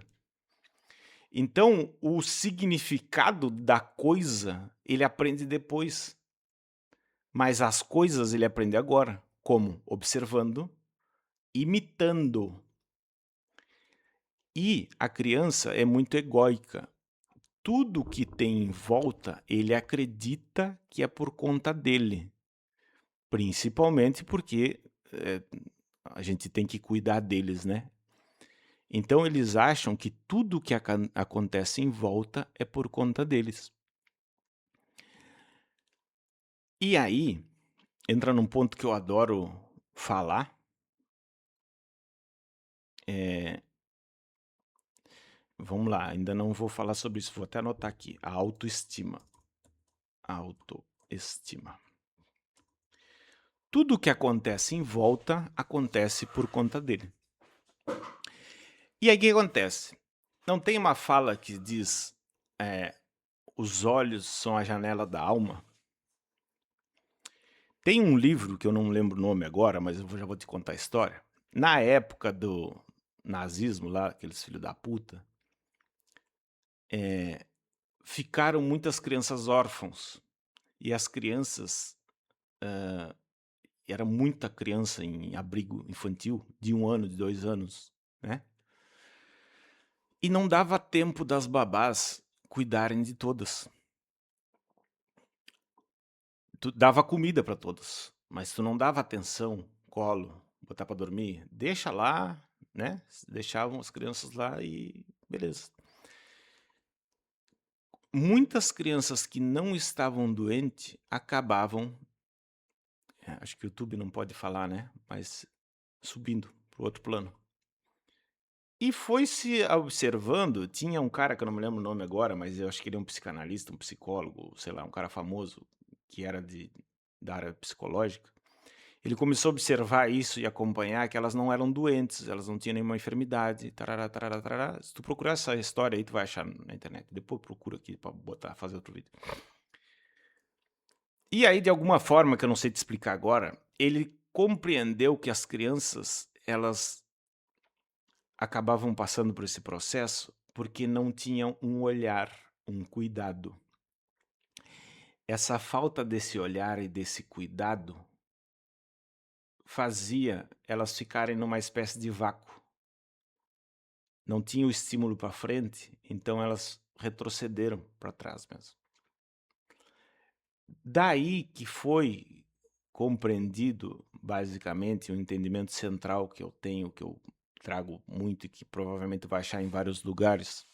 Então, o significado da coisa, ele aprende depois. Mas as coisas ele aprende agora. Como? Observando, imitando. E a criança é muito egóica. tudo que tem em volta, ele acredita que é por conta dele. Principalmente porque a gente tem que cuidar deles, né? Então eles acham que tudo que acontece em volta é por conta deles. E aí, entra num ponto que eu adoro falar. Vamos lá, ainda não vou falar sobre isso, vou até anotar aqui. A autoestima. Autoestima. Tudo que acontece em volta acontece por conta dele. E aí o que acontece? Não tem uma fala que diz os olhos são a janela da alma? Tem um livro que eu não lembro o nome agora, mas eu já vou te contar a história. Na época do nazismo lá, aqueles filhos da puta, ficaram muitas crianças órfãos. E as crianças, era muita criança em abrigo infantil, de 1 ano, de 2 anos, né? E não dava tempo das babás cuidarem de todas. Tu dava comida para todos, mas tu não dava atenção, colo, botar para dormir. Deixa lá, né? Deixavam as crianças lá e beleza. Muitas crianças que não estavam doentes acabavam, acho que o YouTube não pode falar, né? Mas subindo para o outro plano. E foi se observando, tinha um cara que eu não me lembro o nome agora, mas eu acho que ele é um psicanalista, um psicólogo, sei lá, um cara famoso que era da área psicológica. Ele começou a observar isso e acompanhar que elas não eram doentes, elas não tinham nenhuma enfermidade, tarará, tarará, tarará. Se tu procurar essa história aí, tu vai achar na internet. Depois procura aqui pra botar, fazer outro vídeo. E aí, de alguma forma, que eu não sei te explicar agora, ele compreendeu que as crianças, elas acabavam passando por esse processo porque não tinham um olhar, um cuidado. Essa falta desse olhar e desse cuidado fazia elas ficarem numa espécie de vácuo. Não tinha o estímulo para frente, então elas retrocederam para trás mesmo. Daí que foi compreendido, basicamente, o entendimento central que eu tenho, que eu trago muito e que provavelmente vai achar em vários lugares.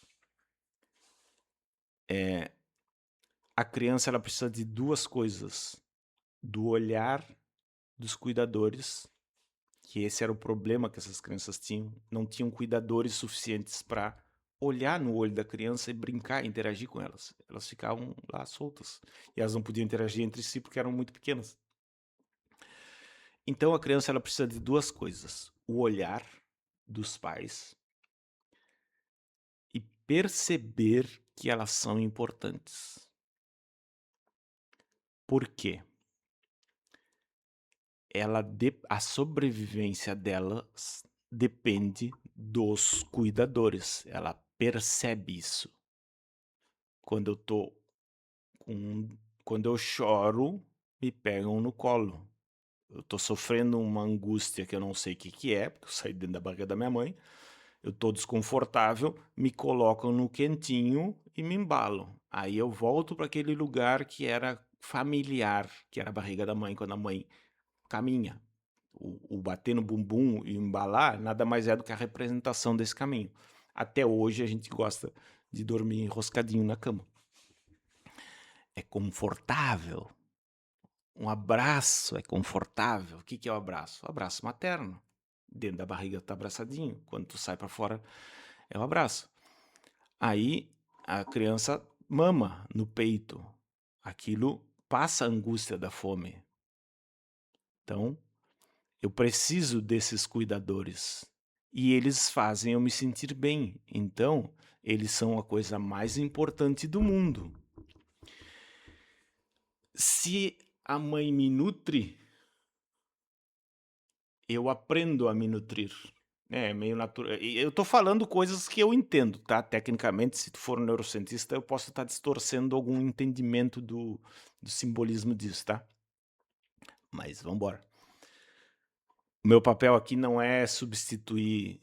A criança ela precisa de 2 coisas: do olhar dos cuidadores, que esse era o problema que essas crianças tinham, não tinham cuidadores suficientes para olhar no olho da criança e brincar, interagir com elas. Elas ficavam lá soltas e elas não podiam interagir entre si porque eram muito pequenas. Então a criança ela precisa de 2 coisas: o olhar dos pais e perceber que elas são importantes. Por quê? A sobrevivência delas depende dos cuidadores. Ela percebe isso. Quando eu choro, me pegam no colo. Eu tô sofrendo uma angústia que eu não sei o que é, porque eu saí dentro da barriga da minha mãe. Eu tô desconfortável, me colocam no quentinho e me embalam. Aí eu volto para aquele lugar que era familiar, que era a barriga da mãe, quando a mãe caminha. O bater no bumbum e embalar nada mais é do que a representação desse caminho. Até hoje a gente gosta de dormir enroscadinho na cama. É confortável. Um abraço é confortável. O que é o abraço? O abraço materno. Dentro da barriga tá abraçadinho. Quando tu sai para fora, é o abraço. Aí a criança mama no peito. Aquilo passa a angústia da fome. Então, eu preciso desses cuidadores. E eles fazem eu me sentir bem. Então, eles são a coisa mais importante do mundo. Se a mãe me nutre, eu aprendo a me nutrir. É meio natural. Eu tô falando coisas que eu entendo, tá? Tecnicamente, se tu for um neurocientista, eu posso estar distorcendo algum entendimento do simbolismo disso, tá? Mas vamos embora. O meu papel aqui não é substituir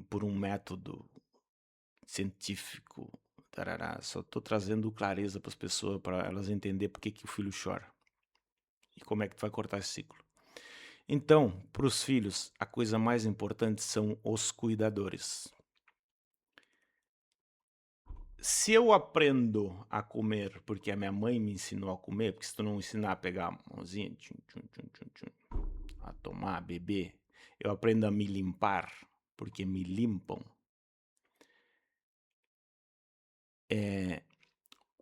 por um método científico, tarará. Só tô trazendo clareza para as pessoas, para elas entender por que que o filho chora e como é que tu vai cortar esse ciclo. Então, para os filhos, a coisa mais importante são os cuidadores. Se eu aprendo a comer porque a minha mãe me ensinou a comer, porque se tu não ensinar a pegar a mãozinha, tchum, tchum, tchum, tchum, tchum, a tomar, a beber, eu aprendo a me limpar porque me limpam.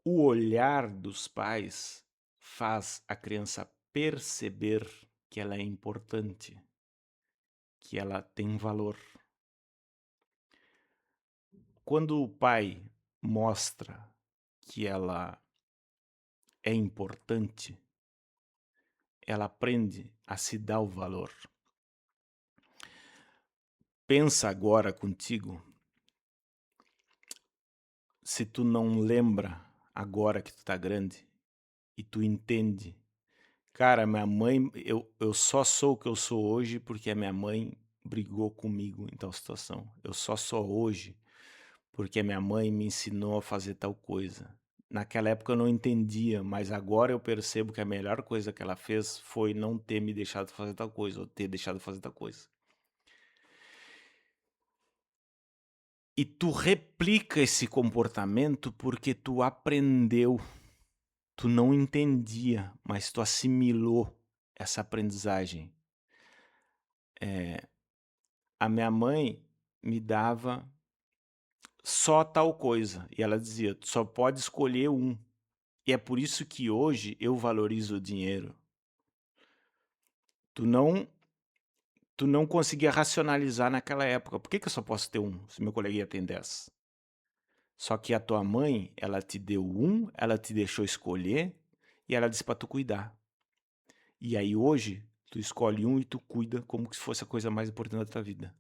O olhar dos pais faz a criança perceber que ela é importante, que ela tem valor. Quando o pai mostra que ela é importante, ela aprende a se dar o valor. Pensa agora contigo, se tu não lembra agora que tu tá grande e tu entende. Cara, minha mãe, eu só sou o que eu sou hoje porque a minha mãe brigou comigo em tal situação. Eu só sou hoje porque a minha mãe me ensinou a fazer tal coisa. Naquela época eu não entendia, mas agora eu percebo que a melhor coisa que ela fez foi não ter me deixado fazer tal coisa, ou ter deixado fazer tal coisa. E tu replica esse comportamento porque tu aprendeu, tu não entendia, mas tu assimilou essa aprendizagem. A minha mãe me dava só tal coisa, e ela dizia, tu só pode escolher um. E é por isso que hoje eu valorizo o dinheiro. Tu não conseguia racionalizar naquela época. Por que que eu só posso ter um, se meu coleguinha tem 10? Só que a tua mãe, ela te deu um, ela te deixou escolher e ela disse pra tu cuidar. E aí hoje, tu escolhe um e tu cuida como se fosse a coisa mais importante da tua vida.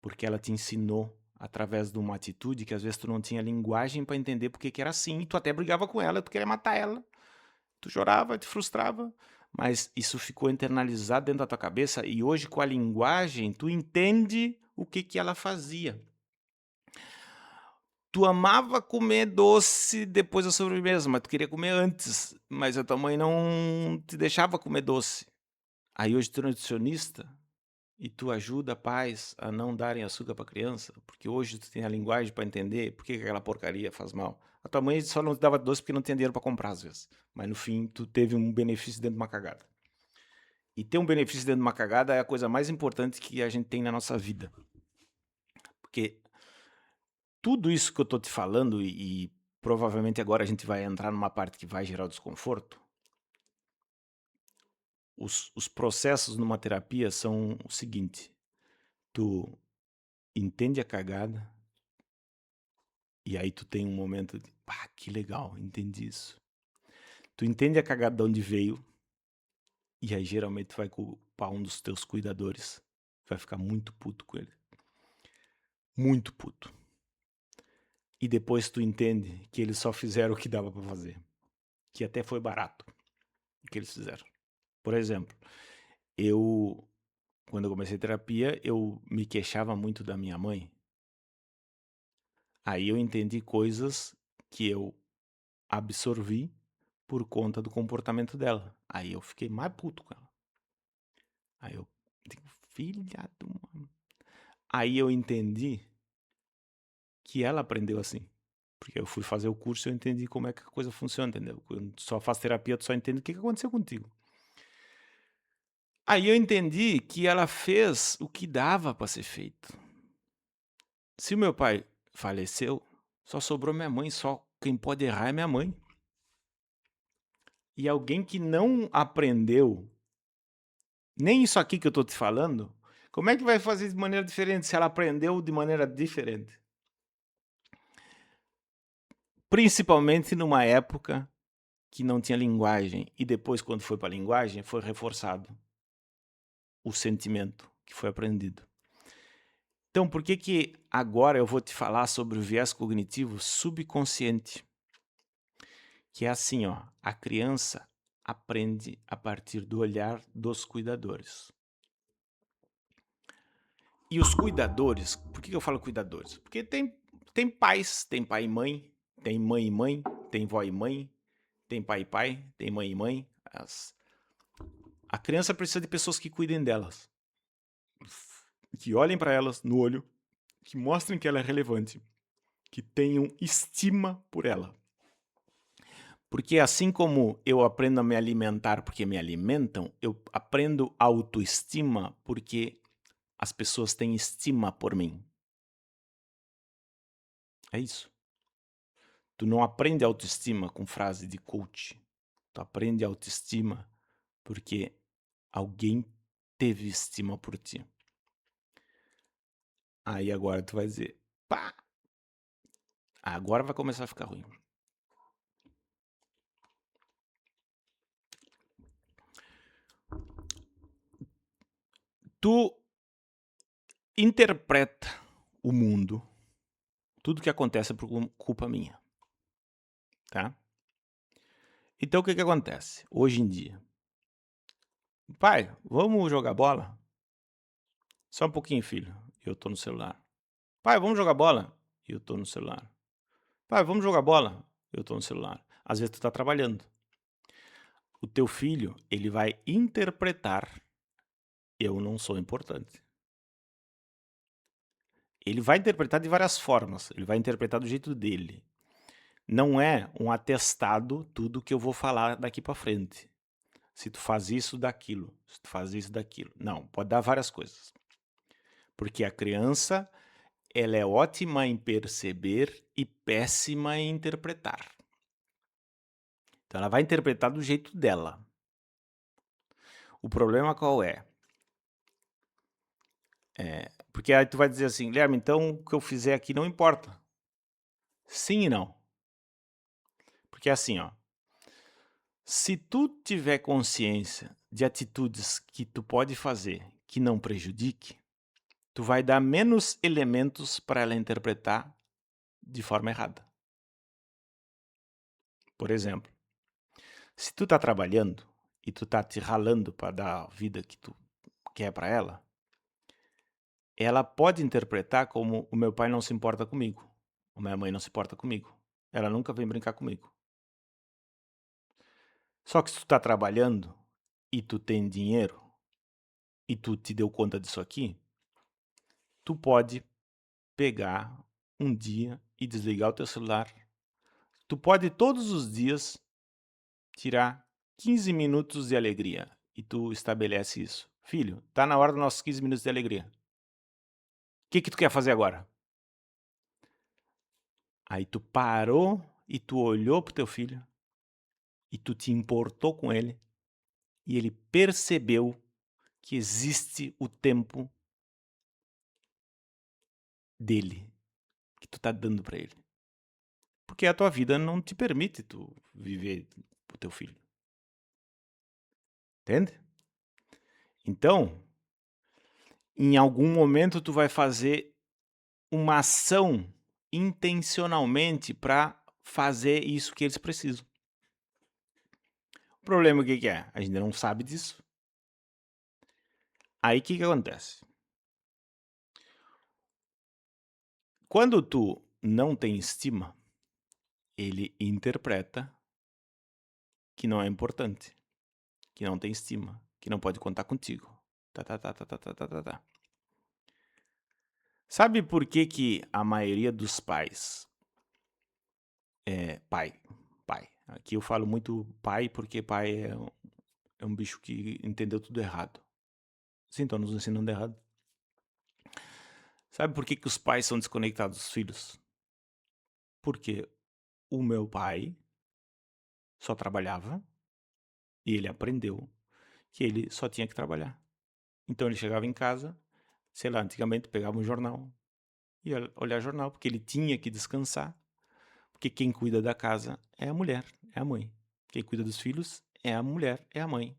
Porque ela te ensinou através de uma atitude que às vezes tu não tinha linguagem pra entender porque que era assim, e tu até brigava com ela, tu queria matar ela. Tu chorava, te frustrava, mas isso ficou internalizado dentro da tua cabeça e hoje com a linguagem tu entende o que que ela fazia. Tu amava comer doce depois da sobremesa, mas tu queria comer antes, mas a tua mãe não te deixava comer doce. Aí hoje tu é nutricionista e tu ajuda pais a não darem açúcar para criança, porque hoje tu tem a linguagem para entender por que que aquela porcaria faz mal. A tua mãe só não te dava doce porque não tinha dinheiro para comprar às vezes, mas no fim tu teve um benefício dentro de uma cagada. E ter um benefício dentro de uma cagada é a coisa mais importante que a gente tem na nossa vida. Porque tudo isso que eu tô te falando e provavelmente agora a gente vai entrar numa parte que vai gerar o desconforto. Os processos numa terapia são o seguinte: tu entende a cagada e aí tu tem um momento de, pá, que legal, entendi isso. Tu entende a cagada de onde veio e aí geralmente tu vai culpar um dos teus cuidadores. Vai ficar muito puto com ele. Muito puto. E depois tu entende que eles só fizeram o que dava pra fazer. Que até foi barato o que eles fizeram. Por exemplo, quando eu comecei terapia, eu me queixava muito da minha mãe. Aí eu entendi coisas que eu absorvi por conta do comportamento dela. Aí eu fiquei mais puto com ela. Aí eu digo, filha de uma... Aí eu entendi que ela aprendeu assim. Porque eu fui fazer o curso e eu entendi como é que a coisa funciona, entendeu? Quando tu só faz terapia, tu só entende o que aconteceu contigo. Aí eu entendi que ela fez o que dava para ser feito. Se o meu pai faleceu, só sobrou minha mãe, só quem pode errar é minha mãe. E alguém que não aprendeu nem isso aqui que eu tô te falando, como é que vai fazer de maneira diferente se ela aprendeu de maneira diferente? Principalmente numa época que não tinha linguagem e depois quando foi para a linguagem foi reforçado o sentimento que foi aprendido. Então, por que que agora eu vou te falar sobre o viés cognitivo subconsciente? Que é assim, ó, a criança aprende a partir do olhar dos cuidadores. E os cuidadores, por que eu falo cuidadores? Porque tem tem pais, tem pai e mãe, tem mãe e mãe, tem vó e mãe, tem pai e pai, tem mãe e mãe. A criança precisa de pessoas que cuidem delas, que olhem para elas no olho, que mostrem que ela é relevante, que tenham estima por ela. Porque assim como eu aprendo a me alimentar porque me alimentam, eu aprendo autoestima porque as pessoas têm estima por mim. É isso. Tu não aprende autoestima com frase de coach. Tu aprende autoestima porque alguém teve estima por ti. Aí agora tu vai dizer, pá, agora vai começar a ficar ruim. Tu interpreta o mundo, tudo que acontece é por culpa minha, tá? Então o que acontece hoje em dia? Pai, vamos jogar bola? Só um pouquinho, filho. Eu tô no celular. Pai, vamos jogar bola? Eu tô no celular. Pai, vamos jogar bola? Eu tô no celular. Às vezes tu tá trabalhando. O teu filho, ele vai interpretar eu não sou importante. Ele vai interpretar de várias formas. Ele vai interpretar do jeito dele. Não é um atestado tudo que eu vou falar daqui pra frente. Se tu faz isso, daquilo. Se tu faz isso, daquilo. Não, pode dar várias coisas. Porque a criança, ela é ótima em perceber e péssima em interpretar. Então ela vai interpretar do jeito dela. O problema qual é? Porque aí tu vai dizer assim, Guilherme, então o que eu fizer aqui não importa. Sim e não. Porque é assim, ó. Se tu tiver consciência de atitudes que tu pode fazer que não prejudique, tu vai dar menos elementos para ela interpretar de forma errada. Por exemplo, se tu tá trabalhando e tu tá te ralando para dar a vida que tu quer para ela pode interpretar como o meu pai não se importa comigo, a minha mãe não se importa comigo, ela nunca vem brincar comigo. Só que se tu tá trabalhando e tu tem dinheiro e tu te deu conta disso aqui, tu pode pegar um dia e desligar o teu celular. Tu pode todos os dias tirar 15 minutos de alegria e tu estabelece isso. Filho, tá na hora dos nossos 15 minutos de alegria. O que que tu quer fazer agora? Aí tu parou e tu olhou pro teu filho e tu te importou com ele e ele percebeu que existe o tempo dele que tu tá dando pra ele. Porque a tua vida não te permite tu viver pro teu filho. Entende? Então, em algum momento tu vai fazer uma ação intencionalmente para fazer isso que eles precisam. O problema o que que é? A gente não sabe disso. Aí o que que acontece? Quando tu não tem estima, ele interpreta que não é importante, que não tem estima, que não pode contar contigo. Tá, tá, tá, tá, tá, tá, tá, tá, tá. Sabe por que que a maioria dos pais pai. Aqui eu falo muito pai porque pai é um bicho que entendeu tudo errado. Sim, estão nos ensinando errado. Sabe por que que os pais são desconectados dos filhos? Porque o meu pai só trabalhava e ele aprendeu que ele só tinha que trabalhar. Então ele chegava em casa, sei lá, antigamente pegava um jornal e ia olhar jornal, porque ele tinha que descansar. Porque quem cuida da casa é a mulher, é a mãe. Quem cuida dos filhos é a mulher, é a mãe.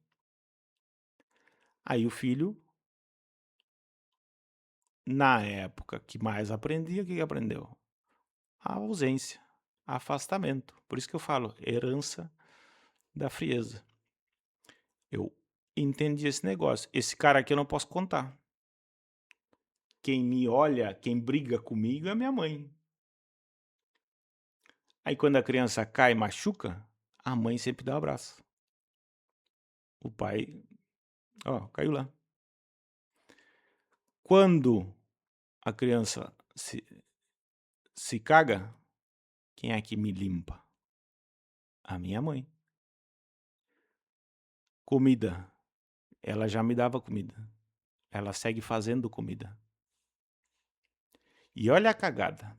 Aí o filho, na época que mais aprendia, o que que aprendeu? A ausência, afastamento. Por isso que eu falo, herança da frieza. Eu entendi esse negócio. Esse cara aqui eu não posso contar. Quem me olha, quem briga comigo é minha mãe. Aí quando a criança cai e machuca, a mãe sempre dá um abraço. O pai, ó, caiu lá. Quando a criança se caga, quem é que me limpa? A minha mãe. Comida, ela já me dava comida. Ela segue fazendo comida. E olha a cagada.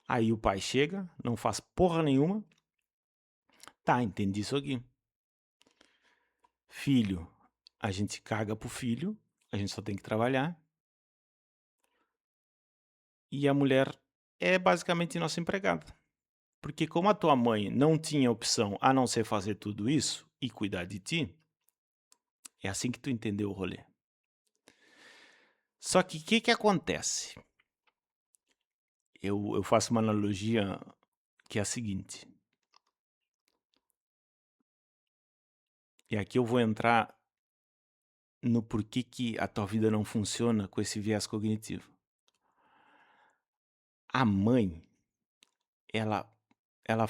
Aí o pai chega, não faz porra nenhuma. Tá, entendi isso aqui. Filho, a gente caga pro filho, a gente só tem que trabalhar. E a mulher é basicamente nossa empregada. Porque como a tua mãe não tinha opção a não ser fazer tudo isso e cuidar de ti, é assim que tu entendeu o rolê. Só que o que acontece? Eu faço uma analogia que é a seguinte. E aqui eu vou entrar no porquê que a tua vida não funciona com esse viés cognitivo. A mãe, ela, ela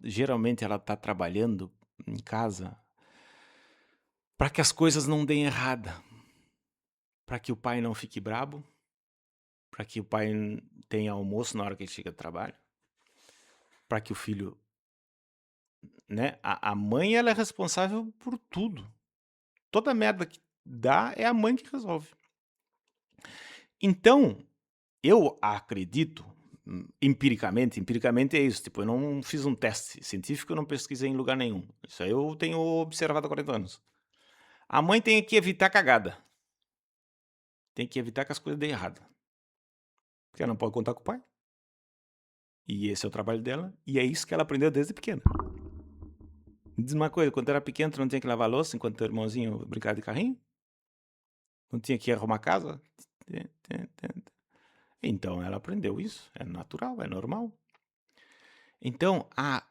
geralmente ela tá trabalhando em casa para que as coisas não deem errada, para que o pai não fique brabo, para que o pai tenha almoço na hora que ele chega do trabalho, para que o filho, né? A mãe ela é responsável por tudo. Toda merda que dá é a mãe que resolve. Então, eu acredito, empiricamente é isso, tipo, eu não fiz um teste científico, eu não pesquisei em lugar nenhum. Isso aí eu tenho observado há 40 anos. A mãe tem que evitar cagada. Tem que evitar que as coisas deem errado. Porque ela não pode contar com o pai. E esse é o trabalho dela, e é isso que ela aprendeu desde pequena. Me diz uma coisa, quando era pequeno, tu não tinha que lavar louça enquanto teu irmãozinho brincava de carrinho? Não tinha que arrumar casa? Então ela aprendeu isso, é natural, é normal. Então a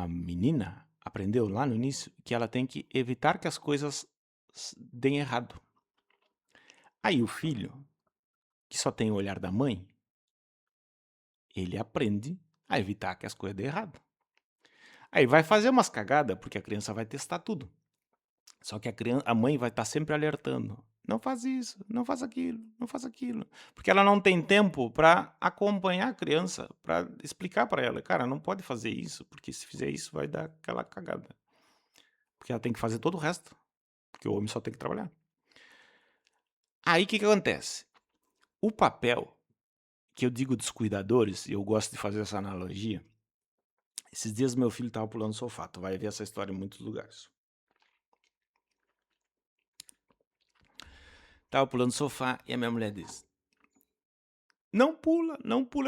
menina aprendeu lá no início que ela tem que evitar que as coisas deem errado. Aí o filho, que só tem o olhar da mãe, ele aprende a evitar que as coisas deem errado. Aí vai fazer umas cagadas, porque a criança vai testar tudo. Só que a mãe vai estar sempre alertando. Não faz isso, não faz aquilo, não faz aquilo. Porque ela não tem tempo para acompanhar a criança, para explicar para ela, cara, não pode fazer isso, porque se fizer isso vai dar aquela cagada. Porque ela tem que fazer todo o resto, porque o homem só tem que trabalhar. Aí o que acontece? O papel que eu digo dos cuidadores, e eu gosto de fazer essa analogia, esses dias meu filho estava pulando no sofá, tu vai ver essa história em muitos lugares. Tava pulando no sofá e a minha mulher disse: não pula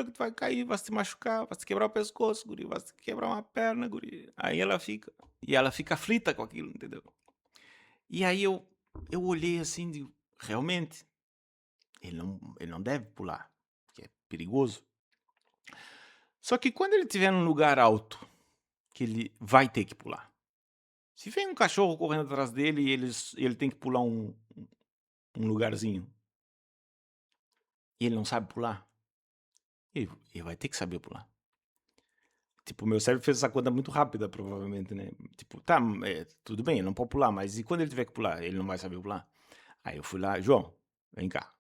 que tu vai cair, vai se machucar, vai se quebrar o pescoço, guri, vai se quebrar uma perna, guri. Aí ela fica aflita com aquilo, entendeu? E aí eu olhei assim e digo, realmente, ele não deve pular, porque é perigoso. Só que quando ele estiver num lugar alto, que ele vai ter que pular. Se vem um cachorro correndo atrás dele e ele tem que pular um lugarzinho, e ele não sabe pular, ele vai ter que saber pular. Tipo, o meu cérebro fez essa conta muito rápida, provavelmente, né? Tipo, tá, tudo bem, ele não pode pular, mas e quando ele tiver que pular? Ele não vai saber pular? Aí eu fui lá, João, vem cá.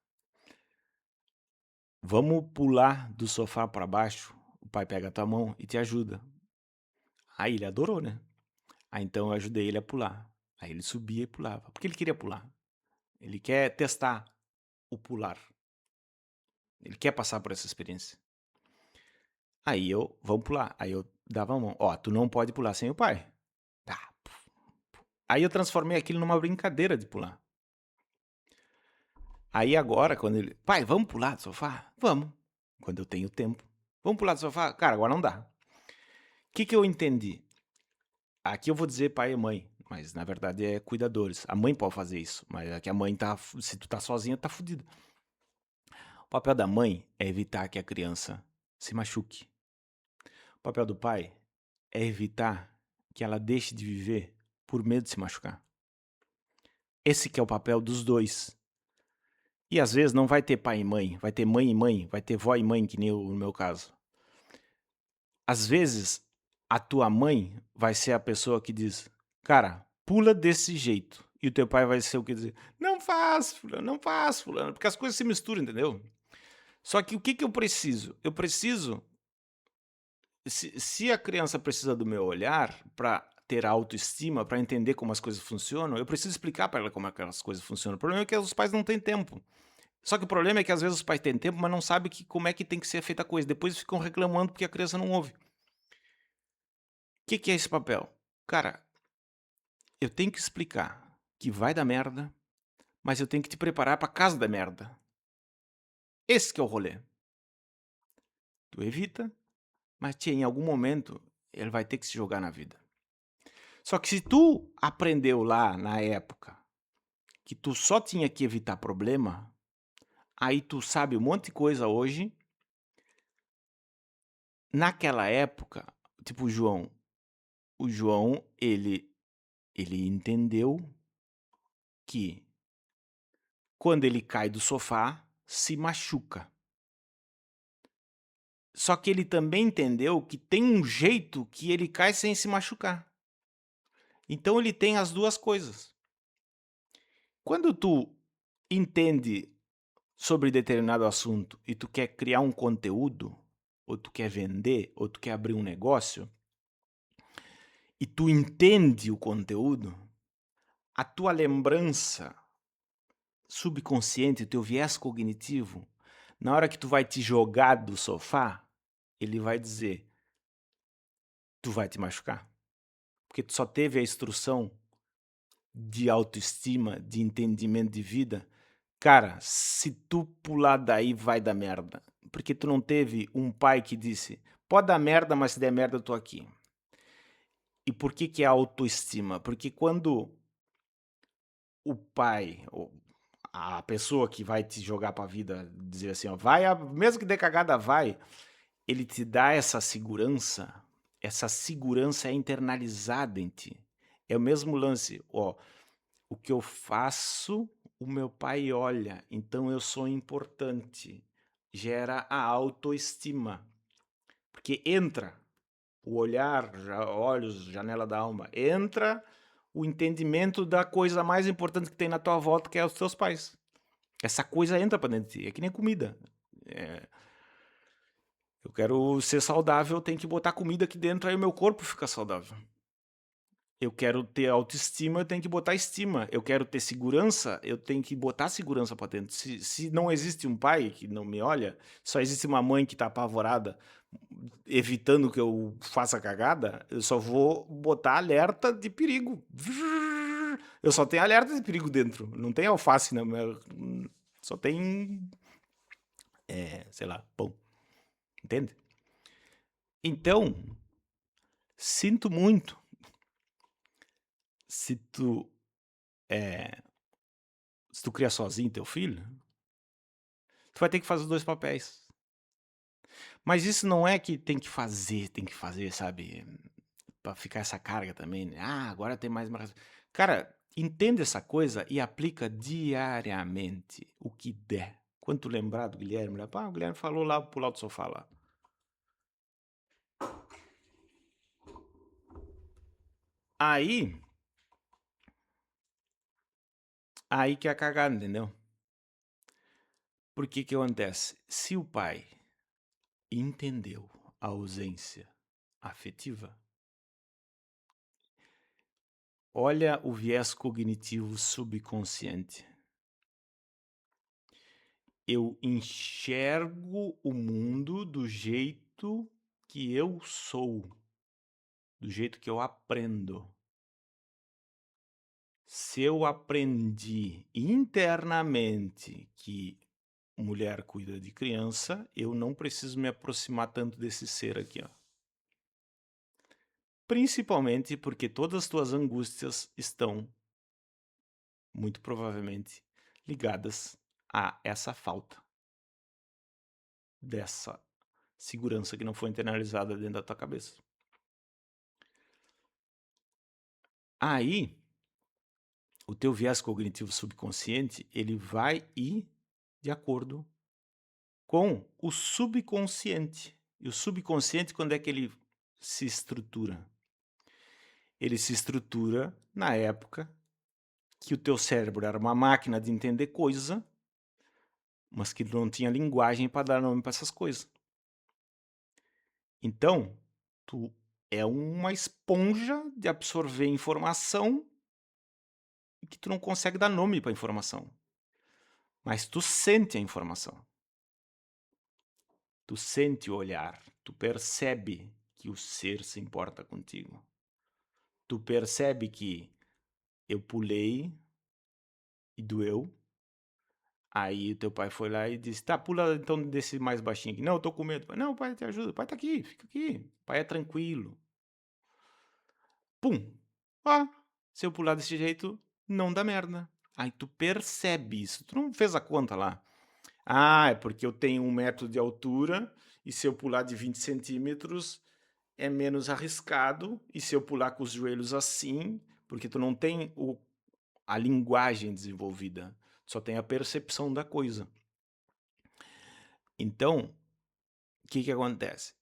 Vamos pular do sofá para baixo. O pai pega a tua mão e te ajuda. Aí ele adorou, né? Aí então eu ajudei ele a pular. Aí ele subia e pulava. Porque ele queria pular. Ele quer testar o pular. Ele quer passar por essa experiência. Aí vamos pular. Aí eu dava a mão. Ó, tu não pode pular sem o pai. Tá. Aí eu transformei aquilo numa brincadeira de pular. Aí agora, quando ele... Pai, vamos pular do sofá? Vamos. Quando eu tenho tempo. Vamos pular do sofá? Cara, agora não dá. O que eu entendi? Aqui eu vou dizer pai e mãe, mas na verdade é cuidadores. A mãe pode fazer isso, mas é que a mãe tá... Se tu tá sozinha, tá fudido. O papel da mãe é evitar que a criança se machuque. O papel do pai é evitar que ela deixe de viver por medo de se machucar. Esse que é o papel dos dois. E às vezes não vai ter pai e mãe, vai ter mãe e mãe, vai ter vó e mãe, que nem no meu caso. Às vezes, a tua mãe vai ser a pessoa que diz: "Cara, pula desse jeito". E o teu pai vai ser o que dizer: "Não faz, fulano, não faz, fulano", porque as coisas se misturam, entendeu? Só que o que que eu preciso? Eu preciso se a criança precisa do meu olhar para ter autoestima, para entender como as coisas funcionam, eu preciso explicar para ela como é que as coisas funcionam. O problema é que os pais não têm tempo. Só que o problema é que às vezes os pais têm tempo, mas não sabem como é que tem que ser feita a coisa. Depois ficam reclamando porque a criança não ouve. O que que é esse papel? Cara, eu tenho que explicar que vai dar merda, mas eu tenho que te preparar para casa da merda. Esse que é o rolê. Tu evita, mas tia, em algum momento ele vai ter que se jogar na vida. Só que se tu aprendeu lá na época que tu só tinha que evitar problema, aí tu sabe um monte de coisa hoje. Naquela época, tipo o João, ele entendeu que quando ele cai do sofá, se machuca. Só que ele também entendeu que tem um jeito que ele cai sem se machucar. Então ele tem as duas coisas. Quando tu entende sobre determinado assunto e tu quer criar um conteúdo, ou tu quer vender, ou tu quer abrir um negócio, e tu entende o conteúdo, a tua lembrança subconsciente, o teu viés cognitivo, na hora que tu vai te jogar do sofá, ele vai dizer: tu vai te machucar. Porque tu só teve a instrução de autoestima, de entendimento de vida. Cara, se tu pular daí, vai dar merda. Porque tu não teve um pai que disse: pode dar merda, mas se der merda, eu tô aqui. E por que que é autoestima? Porque quando o pai, ou a pessoa que vai te jogar pra vida, dizer assim, ó, vai, mesmo que dê cagada, vai, ele te dá essa segurança é internalizada em ti. É o mesmo lance, ó, o que eu faço, o meu pai olha, então eu sou importante. Gera a autoestima. Porque entra o olhar, olhos, janela da alma, entra o entendimento da coisa mais importante que tem na tua volta, que é os teus pais. Essa coisa entra pra dentro de ti, é que nem comida. É, eu quero ser saudável, tenho que botar comida aqui dentro, aí o meu corpo fica saudável. Eu quero ter autoestima, eu tenho que botar estima. Eu quero ter segurança, eu tenho que botar segurança pra dentro. Se não existe um pai que não me olha, só existe uma mãe que tá apavorada, evitando que eu faça cagada, eu só vou botar alerta de perigo. Eu só tenho alerta de perigo dentro. Não tem alface, não. Só tem, sei lá, pão. Entende? Então, sinto muito se tu, se tu criar sozinho teu filho, tu vai ter que fazer os dois papéis. Mas isso não é que tem que fazer, sabe? Pra ficar essa carga também, né? Ah, agora tem mais uma. Cara, entende essa coisa e aplica diariamente o que der. Quando tu lembrar do Guilherme, o Guilherme falou lá pro lado do sofá lá. Aí, aí que é a cagada, entendeu? Por que que acontece? Se o pai entendeu a ausência afetiva, olha o viés cognitivo subconsciente. Eu enxergo o mundo do jeito que eu sou, do jeito que eu aprendo. Se eu aprendi internamente que mulher cuida de criança, eu não preciso me aproximar tanto desse ser aqui, ó. Principalmente porque todas as tuas angústias estão, muito provavelmente, ligadas a essa falta dessa segurança que não foi internalizada dentro da tua cabeça. Aí, o teu viés cognitivo subconsciente, ele vai ir de acordo com o subconsciente. E o subconsciente, quando é que ele se estrutura? Ele se estrutura na época que o teu cérebro era uma máquina de entender coisa, mas que não tinha linguagem para dar nome para essas coisas. Então, tu é uma esponja de absorver informação que tu não consegue dar nome para informação. Mas tu sente a informação. Tu sente o olhar. Tu percebe que o ser se importa contigo. Tu percebe que eu pulei e doeu. Aí o teu pai foi lá e disse, tá, pula então desse mais baixinho aqui. Não, eu tô com medo. Não, o pai te ajuda. O pai tá aqui, fica aqui. O pai é tranquilo. Pum. Ah, se eu pular desse jeito, não dá merda. Aí tu percebe isso. Tu não fez a conta lá. Ah, é porque eu tenho 1 metro de altura e se eu pular de 20 centímetros é menos arriscado. E se eu pular com os joelhos assim, porque tu não tem a linguagem desenvolvida, tu só tem a percepção da coisa. Então, o que acontece?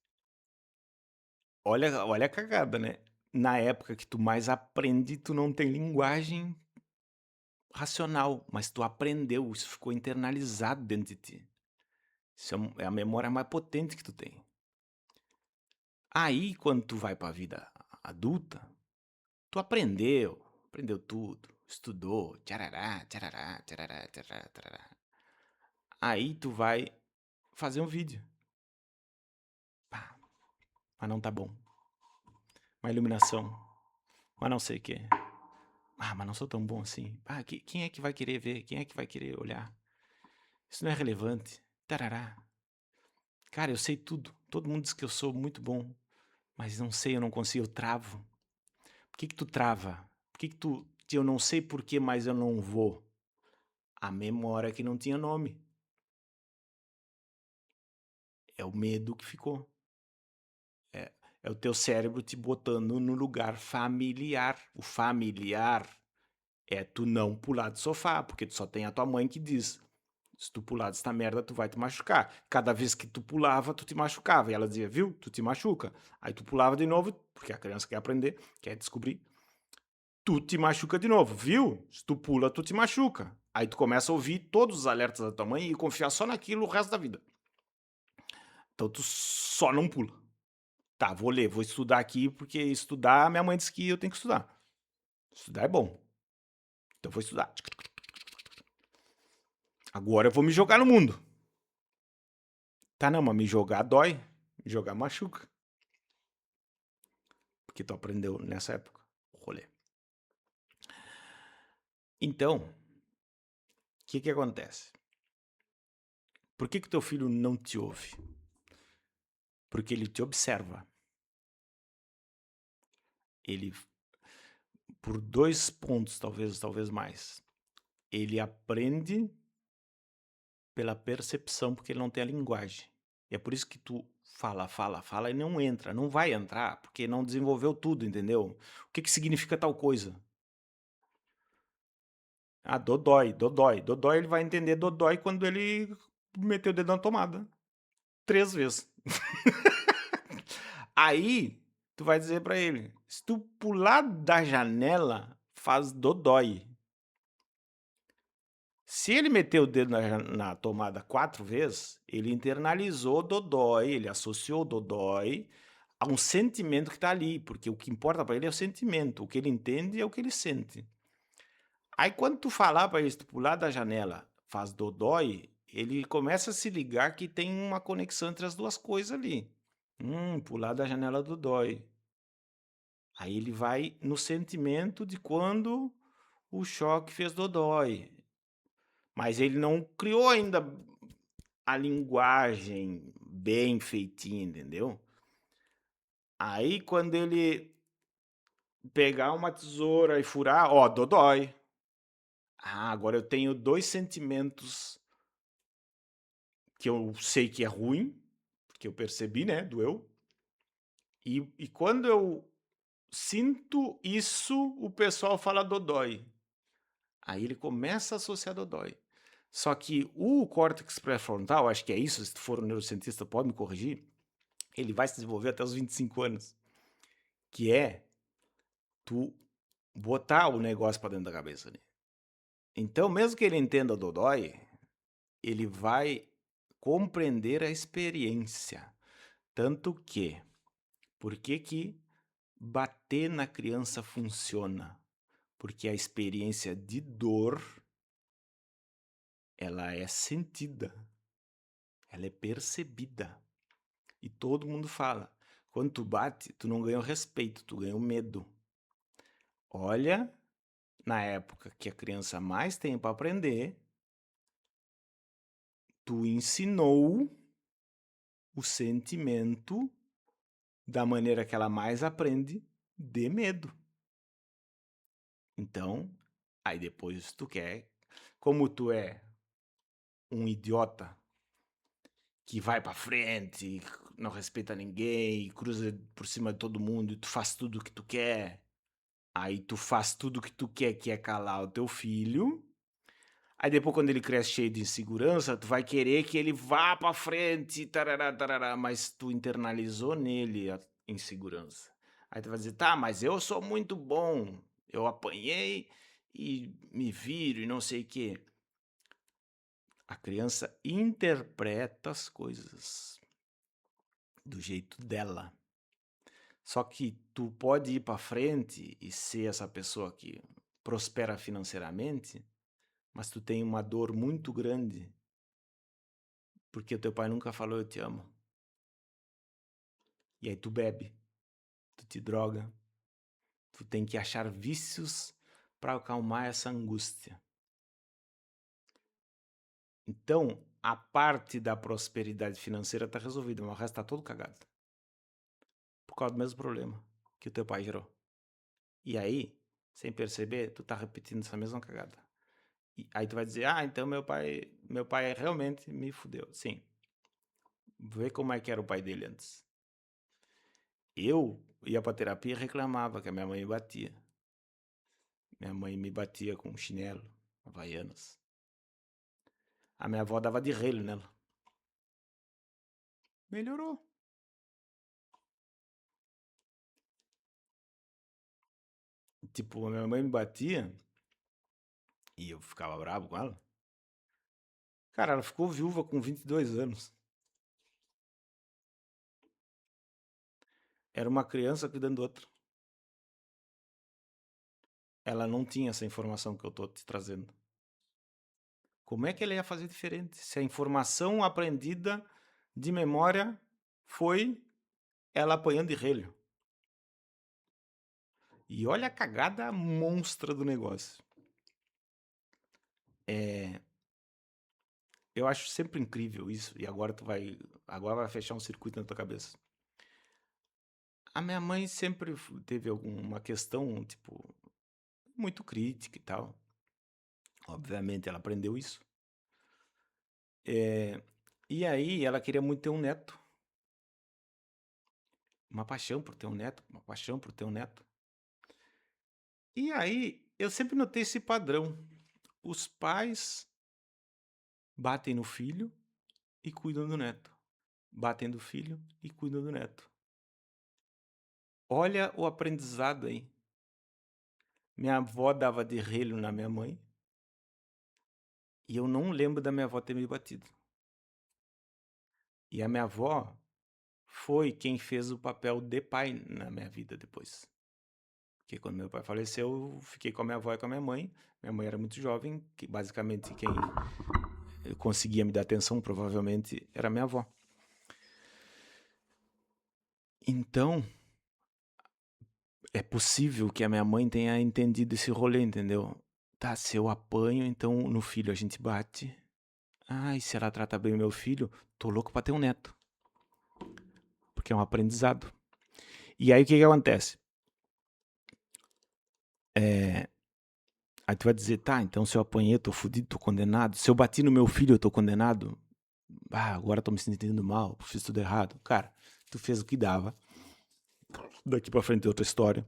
Olha a cagada, né? Na época que tu mais aprende, tu não tem linguagem racional, mas tu aprendeu, isso ficou internalizado dentro de ti. Isso é a memória mais potente que tu tem. Aí, quando tu vai pra vida adulta, tu aprendeu tudo, estudou, tcharará, tcharará, tcharará, tcharará, tcharará. Aí tu vai fazer um vídeo. Pá, mas não tá bom. Uma iluminação, mas não sei o que. Ah, mas não sou tão bom assim. Ah, quem é que vai querer ver? Quem é que vai querer olhar? Isso não é relevante. Tarará. Cara, eu sei tudo. Todo mundo diz que eu sou muito bom. Mas não sei, eu não consigo, eu travo. Por que tu trava? Por que tu... Eu não sei porquê, mas eu não vou. A memória que não tinha nome. É o medo que ficou. É o teu cérebro te botando no lugar familiar. O familiar é tu não pular do sofá, porque tu só tem a tua mãe que diz: se tu pular dessa merda, tu vai te machucar. Cada vez que tu pulava, tu te machucava. E ela dizia, viu, tu te machuca. Aí tu pulava de novo, porque a criança quer aprender, quer descobrir. Tu te machuca de novo, viu? Se tu pula, tu te machuca. Aí tu começa a ouvir todos os alertas da tua mãe e confiar só naquilo o resto da vida. Então tu só não pula. Tá, vou ler, vou estudar aqui, porque estudar, minha mãe disse que eu tenho que estudar. Estudar é bom. Então vou estudar. Agora eu vou me jogar no mundo. Tá, não, mas me jogar dói. Me jogar machuca. Porque tu aprendeu nessa época o rolê. Então, o que acontece? Por que teu filho não te ouve? Porque ele te observa. Ele, por 2 pontos, talvez mais. Ele aprende pela percepção, porque ele não tem a linguagem. E é por isso que tu fala e não entra. Não vai entrar, porque não desenvolveu tudo, entendeu? O que significa tal coisa? Ah, dodói. Dodói, ele vai entender dodói quando ele meteu o dedo na tomada. 3 vezes. Aí, tu vai dizer pra ele, se tu pular da janela, faz dodói. Se ele meter o dedo na tomada 4 vezes, ele internalizou dodói, ele associou dodói a um sentimento que tá ali, porque o que importa pra ele é o sentimento, o que ele entende é o que ele sente. Aí quando tu falar pra ele, se tu pular da janela, faz dodói, ele começa a se ligar que tem uma conexão entre as duas coisas ali. Pular da janela dodói. Aí ele vai no sentimento de quando o choque fez dodói. Mas ele não criou ainda a linguagem bem feitinha, entendeu? Aí quando ele pegar uma tesoura e furar, ó, dodói. Ah, agora eu tenho 2 sentimentos que eu sei que é ruim, porque eu percebi, né, doeu. E quando eu sinto isso, o pessoal fala dodói. Aí ele começa a associar dodói. Só que o córtex pré-frontal, acho que é isso, se tu for um neurocientista pode me corrigir, ele vai se desenvolver até os 25 anos. que é tu botar o negócio pra dentro da cabeça dele. Então, mesmo que ele entenda dodói, ele vai compreender a experiência. Tanto que, por que bater na criança funciona? Porque a experiência de dor, ela é sentida, ela é percebida. E todo mundo fala, quando tu bate, tu não ganha o respeito, tu ganha o medo. Olha, na época que a criança mais tem para aprender, tu ensinou o sentimento da maneira que ela mais aprende de medo. Então, aí depois tu quer, como tu é um idiota que vai pra frente, não respeita ninguém, cruza por cima de todo mundo e tu faz tudo o que tu quer. Aí tu faz tudo o que tu quer, que é calar o teu filho. Aí depois, quando ele cresce cheio de insegurança, tu vai querer que ele vá pra frente, tarará, tarará, mas tu internalizou nele a insegurança. Aí tu vai dizer, tá, mas eu sou muito bom, eu apanhei e me viro e não sei o quê. A criança interpreta as coisas do jeito dela. Só que tu pode ir pra frente e ser essa pessoa que prospera financeiramente, mas tu tem uma dor muito grande porque o teu pai nunca falou eu te amo. E aí tu bebe, tu te droga, tu tem que achar vícios para acalmar essa angústia. Então, a parte da prosperidade financeira tá resolvida, mas o resto tá todo cagado. Por causa do mesmo problema que o teu pai gerou. E aí, sem perceber, tu tá repetindo essa mesma cagada. E aí tu vai dizer, então meu pai realmente me fudeu. Sim. Vê como é que era o pai dele antes. Eu ia pra terapia e reclamava que a minha mãe me batia. Minha mãe me batia com chinelo, havaianas. A minha avó dava de relho nela. Melhorou. Tipo, a minha mãe me batia e eu ficava bravo com ela. Cara, ela ficou viúva com 22 anos. Era uma criança cuidando do outro. Ela não tinha essa informação que eu tô te trazendo. Como é que ela ia fazer diferente? Se a informação aprendida de memória foi ela apanhando de relho. E olha a cagada monstra do negócio. Eu acho sempre incrível isso. E agora vai fechar um circuito na tua cabeça. A minha mãe sempre teve alguma questão, tipo, muito crítica e tal. Obviamente ela aprendeu isso. E aí ela queria muito ter um neto. Uma paixão por ter um neto, uma paixão por ter um neto. E aí eu sempre notei esse padrão. Os pais batem no filho e cuidam do neto. Batem do filho e cuidam do neto. Olha o aprendizado aí. Minha avó dava de relho na minha mãe. E eu não lembro da minha avó ter me batido. E a minha avó foi quem fez o papel de pai na minha vida depois. Porque quando meu pai faleceu, eu fiquei com a minha avó e com a minha mãe. Minha mãe era muito jovem, que basicamente quem conseguia me dar atenção provavelmente era minha avó. Então, é possível que a minha mãe tenha entendido esse rolê, entendeu? Tá, se eu apanho, então no filho a gente bate. E se ela trata bem o meu filho, tô louco pra ter um neto. Porque é um aprendizado. E aí o que acontece? Aí tu vai dizer, tá, então se eu apanhei, eu tô fudido, tô condenado. Se eu bati no meu filho, eu tô condenado. Agora tô me sentindo mal, fiz tudo errado. Cara, tu fez o que dava. Daqui pra frente é outra história.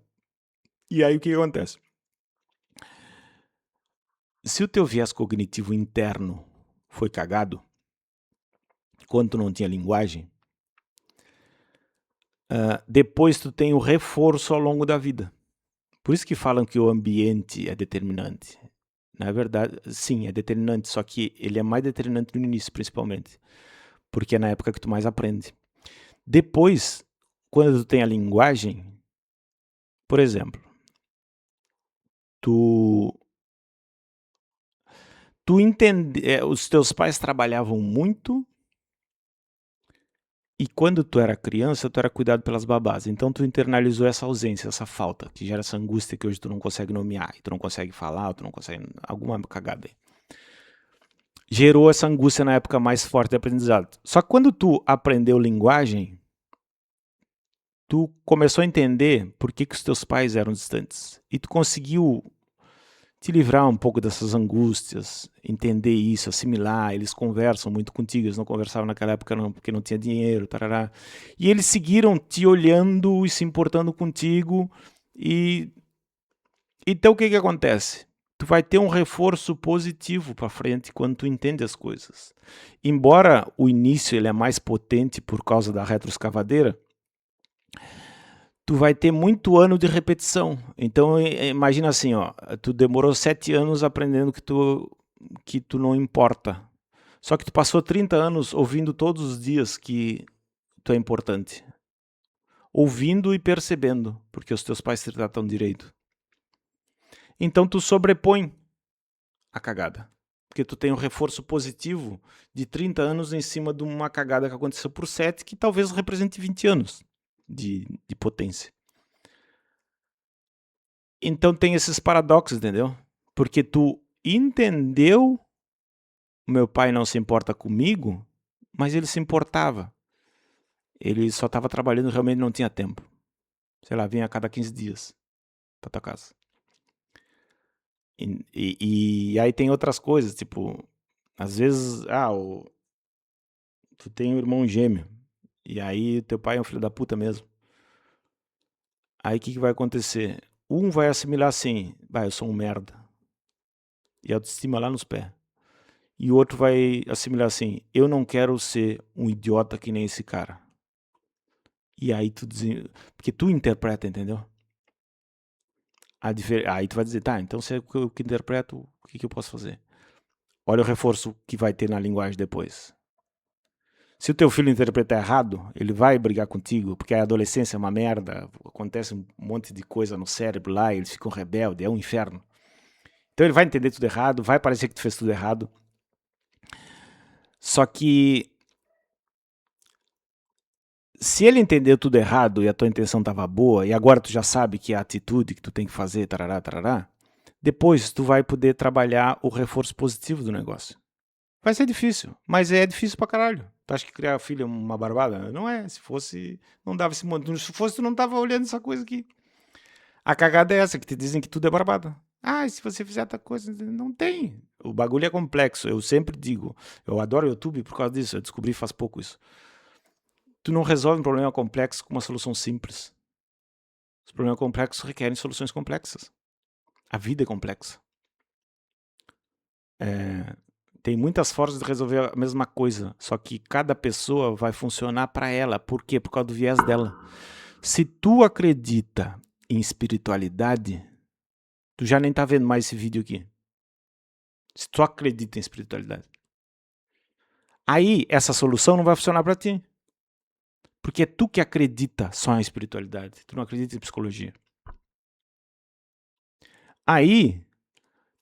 E aí o que acontece? Se o teu viés cognitivo interno foi cagado, quando tu não tinha linguagem, depois tu tem o reforço ao longo da vida. Por isso que falam que o ambiente é determinante. Na verdade, sim, é determinante, só que ele é mais determinante no início, principalmente. Porque é na época que tu mais aprende. Depois, quando tu tem a linguagem, por exemplo, tu entende, os teus pais trabalhavam muito e quando tu era criança, tu era cuidado pelas babás. Então tu internalizou essa ausência, essa falta, que gera essa angústia que hoje tu não consegue nomear, tu não consegue falar, tu não consegue alguma cagada aí. Gerou essa angústia na época mais forte de aprendizado. Só que quando tu aprendeu linguagem, tu começou a entender por que os teus pais eram distantes. E tu conseguiu te livrar um pouco dessas angústias, entender isso, assimilar. Eles conversam muito contigo, eles não conversavam naquela época não, porque não tinha dinheiro, tarará. E eles seguiram te olhando e se importando contigo. E então o que acontece? Tu vai ter um reforço positivo para frente quando tu entende as coisas. Embora o início ele é mais potente por causa da retroescavadeira, tu vai ter muito ano de repetição. Então imagina assim, ó, tu demorou 7 anos aprendendo que tu não importa. Só que tu passou 30 anos ouvindo todos os dias que tu é importante. Ouvindo e percebendo, porque os teus pais te tratam direito. Então tu sobrepõe a cagada. Porque tu tem um reforço positivo de 30 anos em cima de uma cagada que aconteceu por 7, que talvez represente 20 anos de potência. Então tem esses paradoxos, entendeu? Porque tu entendeu, meu pai não se importa comigo, mas ele se importava. Ele só estava trabalhando, realmente não tinha tempo. Sei lá, vinha a cada 15 dias pra tua casa. E aí tem outras coisas, tipo, às vezes, tu tem um irmão gêmeo, e aí teu pai é um filho da puta mesmo. Aí o que vai acontecer? Um vai assimilar assim, eu sou um merda. E autoestima lá nos pés. E o outro vai assimilar assim, eu não quero ser um idiota que nem esse cara. E aí porque tu interpreta, entendeu? Aí tu vai dizer, tá, então se é eu que interpreto, o que eu posso fazer? Olha o reforço que vai ter na linguagem depois. Se o teu filho interpretar errado, ele vai brigar contigo, porque a adolescência é uma merda, acontece um monte de coisa no cérebro lá, eles ficam rebeldes, é um inferno. Então ele vai entender tudo errado, vai parecer que tu fez tudo errado. Só que se ele entendeu tudo errado e a tua intenção estava boa, e agora tu já sabe que é a atitude que tu tem que fazer, tarará, tarará, depois tu vai poder trabalhar o reforço positivo do negócio. Vai ser difícil, mas é difícil pra caralho. Tu acha que criar filho é uma barbada? Não é. Se fosse, não dava esse monte. Se fosse, tu não tava olhando essa coisa aqui. A cagada é essa, que te dizem que tudo é barbada. Se você fizer outra coisa, não tem. O bagulho é complexo. Eu sempre digo, eu adoro o YouTube por causa disso. Eu descobri faz pouco isso. Tu não resolve um problema complexo com uma solução simples. Os problemas complexos requerem soluções complexas. A vida é complexa. Tem muitas formas de resolver a mesma coisa, só que cada pessoa vai funcionar para ela. Por quê? Por causa do viés dela. Se tu acredita em espiritualidade, tu já nem tá vendo mais esse vídeo aqui. Se tu acredita em espiritualidade. Aí, essa solução não vai funcionar para ti. Porque é tu que acredita só em espiritualidade. Tu não acredita em psicologia. Aí,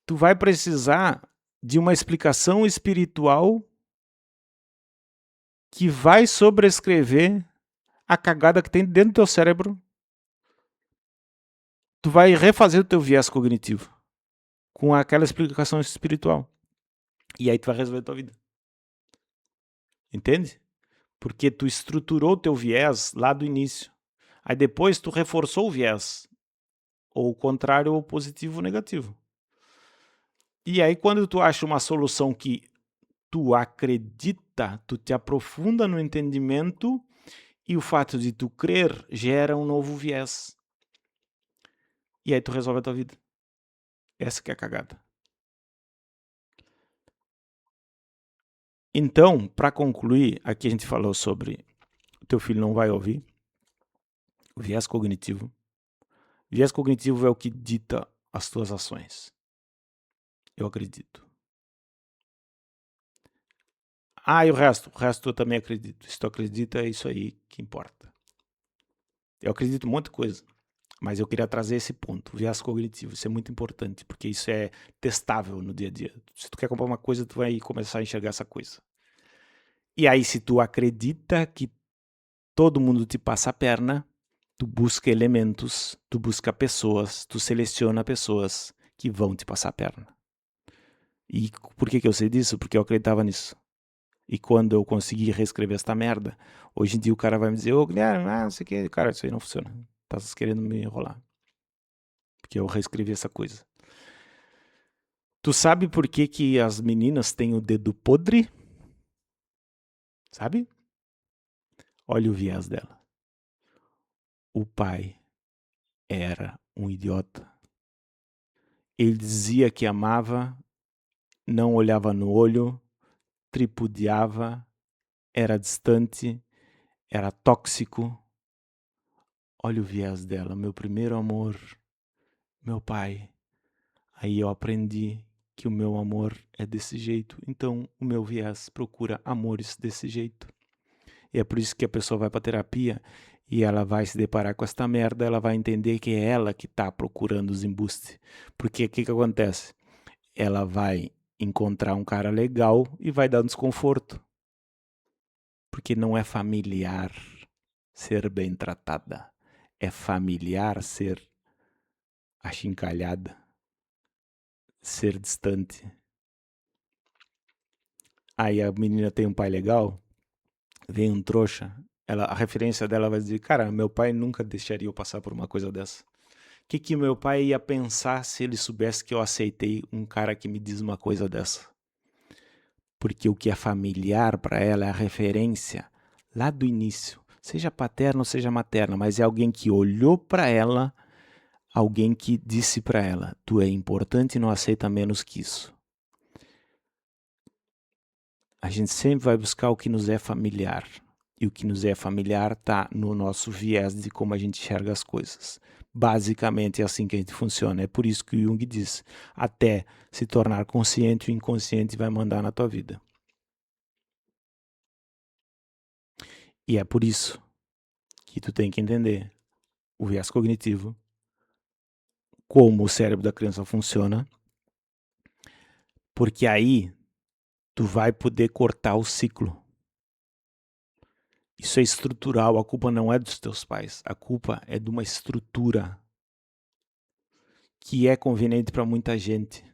tu vai precisar de uma explicação espiritual que vai sobrescrever a cagada que tem dentro do teu cérebro. Tu vai refazer o teu viés cognitivo com aquela explicação espiritual. E aí tu vai resolver a tua vida. Entende? Porque tu estruturou o teu viés lá do início. Aí depois tu reforçou o viés. Ou o contrário, ou positivo ou negativo. E aí quando tu acha uma solução que tu acredita, tu te aprofunda no entendimento e o fato de tu crer gera um novo viés. E aí tu resolve a tua vida. Essa que é a cagada. Então, para concluir, aqui a gente falou sobre o teu filho não vai ouvir. Viés cognitivo. Viés cognitivo é o que dita as tuas ações. Eu acredito. E o resto? O resto eu também acredito. Se tu acredita, é isso aí que importa. Eu acredito em um monte de coisa, mas eu queria trazer esse ponto, viés cognitivo. Isso é muito importante, porque isso é testável no dia a dia. Se tu quer comprar uma coisa, tu vai começar a enxergar essa coisa. E aí, se tu acredita que todo mundo te passa a perna, tu busca elementos, tu busca pessoas, tu seleciona pessoas que vão te passar a perna. E por que eu sei disso? Porque eu acreditava nisso. E quando eu consegui reescrever esta merda, hoje em dia o cara vai me dizer, ô Guilherme, não sei o que, cara, isso aí não funciona. Tá querendo me enrolar. Porque eu reescrevi essa coisa. Tu sabe por que, que as meninas têm o dedo podre? Sabe? Olha o viés dela. O pai era um idiota. Ele dizia que amava, não olhava no olho, tripudiava, era distante, era tóxico. Olha o viés dela, meu primeiro amor, meu pai. Aí eu aprendi que o meu amor é desse jeito, então o meu viés procura amores desse jeito. E é por isso que a pessoa vai para terapia e ela vai se deparar com esta merda, ela vai entender que é ela que está procurando os embustes. Porque o que acontece? Ela vai encontrar um cara legal e vai dar um desconforto. Porque não é familiar ser bem tratada. É familiar ser achincalhada, ser distante. Aí a menina tem um pai legal, vem um trouxa, a referência dela vai dizer, cara, meu pai nunca deixaria eu passar por uma coisa dessa. O que meu pai ia pensar se ele soubesse que eu aceitei um cara que me diz uma coisa dessa? Porque o que é familiar para ela é a referência lá do início, seja paterna ou seja materna, mas é alguém que olhou para ela, alguém que disse para ela, tu é importante e não aceita menos que isso. A gente sempre vai buscar o que nos é familiar. E o que nos é familiar está no nosso viés de como a gente enxerga as coisas. Basicamente é assim que a gente funciona. É por isso que o Jung diz, até se tornar consciente, o inconsciente vai mandar na tua vida. E é por isso que tu tem que entender o viés cognitivo, como o cérebro da criança funciona, porque aí tu vai poder cortar o ciclo. Isso é estrutural, a culpa não é dos teus pais, a culpa é de uma estrutura que é conveniente para muita gente.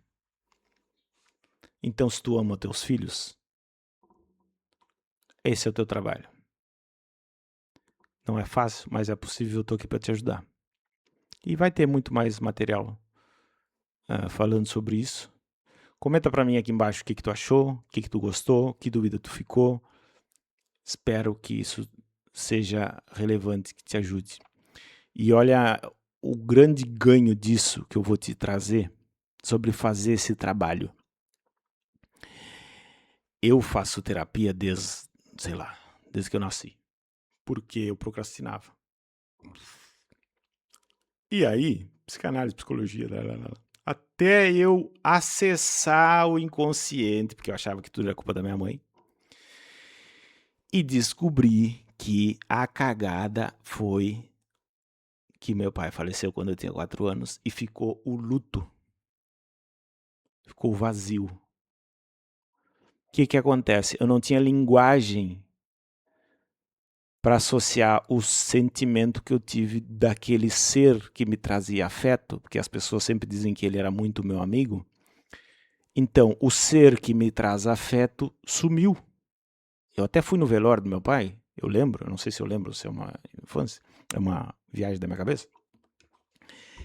Então, se tu ama teus filhos, esse é o teu trabalho. Não é fácil, mas é possível, eu tô aqui para te ajudar. E vai ter muito mais material falando sobre isso. Comenta para mim aqui embaixo o que tu achou, o que tu gostou, que dúvida tu ficou. Espero que isso seja relevante, que te ajude. E olha o grande ganho disso que eu vou te trazer sobre fazer esse trabalho. Eu faço terapia desde que eu nasci. Porque eu procrastinava. E aí, psicanálise, psicologia, até eu acessar o inconsciente, porque eu achava que tudo era culpa da minha mãe, e descobri que a cagada foi que meu pai faleceu quando eu tinha 4 anos e ficou o luto. Ficou vazio. O que acontece? Eu não tinha linguagem para associar o sentimento que eu tive daquele ser que me trazia afeto, porque as pessoas sempre dizem que ele era muito meu amigo. Então, o ser que me traz afeto sumiu. Eu até fui no velório do meu pai, eu lembro, não sei se eu lembro, se é uma infância, é uma viagem da minha cabeça.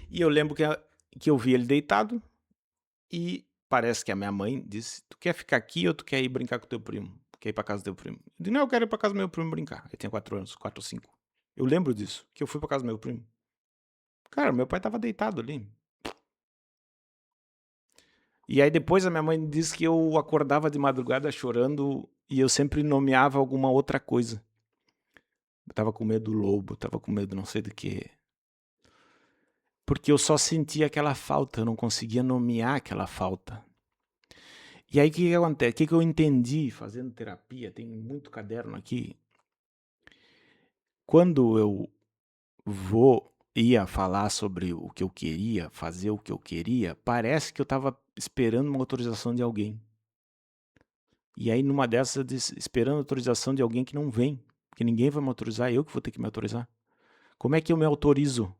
E eu lembro que eu vi ele deitado e parece que a minha mãe disse, tu quer ficar aqui ou tu quer ir brincar com teu primo? Quer ir pra casa do teu primo? Eu disse, não, eu quero ir pra casa do meu primo brincar. Eu tinha 4 anos, 4 ou 5. Eu lembro disso, que eu fui pra casa do meu primo. Cara, meu pai tava deitado ali. E aí depois a minha mãe disse que eu acordava de madrugada chorando e eu sempre nomeava alguma outra coisa. Eu tava com medo do lobo, tava com medo não sei do quê. Porque eu só sentia aquela falta, eu não conseguia nomear aquela falta. E aí o que acontece? O que eu entendi fazendo terapia? Tem muito caderno aqui. Quando eu ia falar sobre o que eu queria, fazer o que eu queria, parece que eu estava esperando uma autorização de alguém. E aí numa dessas eu disse, esperando a autorização de alguém que não vem, porque ninguém vai me autorizar, eu que vou ter que me autorizar. Como é que eu me autorizo?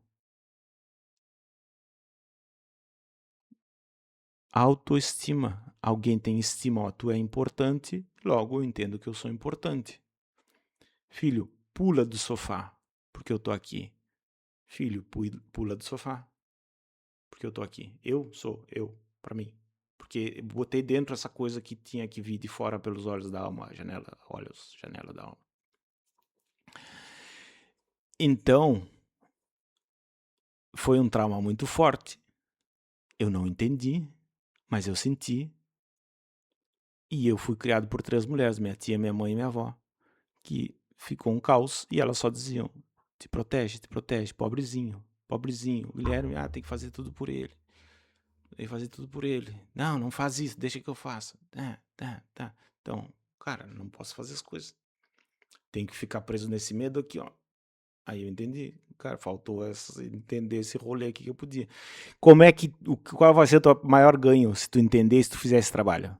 Autoestima. Alguém tem estima, ó, tu é importante, logo eu entendo que eu sou importante. Filho, pula do sofá, porque eu tô aqui. Filho, pula do sofá, porque eu tô aqui. Eu sou eu, pra mim. Porque botei dentro essa coisa que tinha que vir de fora pelos olhos da alma, janela da alma. Então, foi um trauma muito forte. Eu não entendi, mas eu senti. E eu fui criado por 3 mulheres, minha tia, minha mãe e minha avó, que ficou um caos e elas só diziam: te protege, pobrezinho, pobrezinho. Guilherme, tem que fazer tudo por ele. Tem que fazer tudo por ele. Não, não faz isso, deixa que eu faça. Tá. Então, cara, não posso fazer as coisas. Tem que ficar preso nesse medo aqui, ó. Aí eu entendi. Cara, faltou entender esse rolê aqui que eu podia. Qual vai ser o teu maior ganho se tu entender, se tu fizer esse trabalho?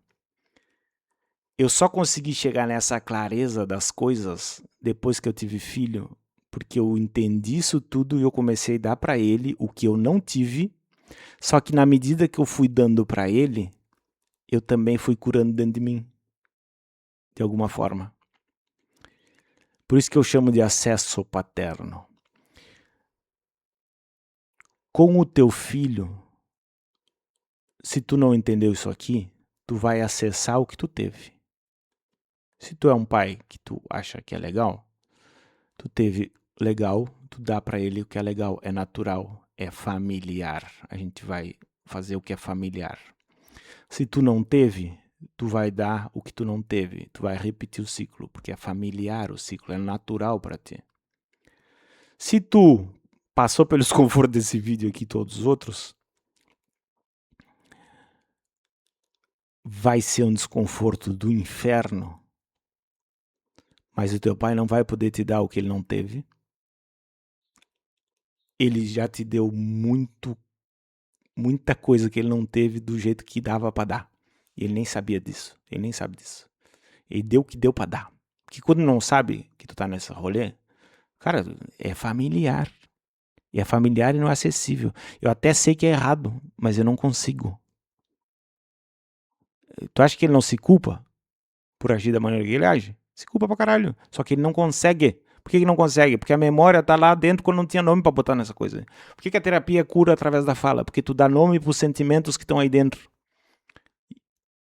Eu só consegui chegar nessa clareza das coisas depois que eu tive filho, porque eu entendi isso tudo e eu comecei a dar pra ele o que eu não tive. Só que na medida que eu fui dando pra ele, eu também fui curando dentro de mim, de alguma forma. Por isso que eu chamo de acesso paterno. Com o teu filho, se tu não entendeu isso aqui, tu vai acessar o que tu teve. Se tu é um pai que tu acha que é legal, tu teve legal, tu dá pra ele o que é legal, é natural, é familiar. A gente vai fazer o que é familiar. Se tu não teve, tu vai dar o que tu não teve. Tu vai repetir o ciclo, porque é familiar o ciclo, é natural pra ti. Se tu passou pelo desconforto desse vídeo aqui e todos os outros, vai ser um desconforto do inferno, mas o teu pai não vai poder te dar o que ele não teve. Ele já te deu muita coisa que ele não teve do jeito que dava pra dar. Ele nem sabia disso. Ele nem sabe disso. Ele deu o que deu pra dar. Porque quando não sabe que tu tá nessa rolê, cara, é familiar. E é familiar e não é acessível. Eu até sei que é errado, mas eu não consigo. Tu acha que ele não se culpa por agir da maneira que ele age? Se culpa pra caralho. Só que ele não consegue. Por que ele não consegue? Porque a memória tá lá dentro quando não tinha nome pra botar nessa coisa. Por que a terapia cura através da fala? Porque tu dá nome pros sentimentos que estão aí dentro.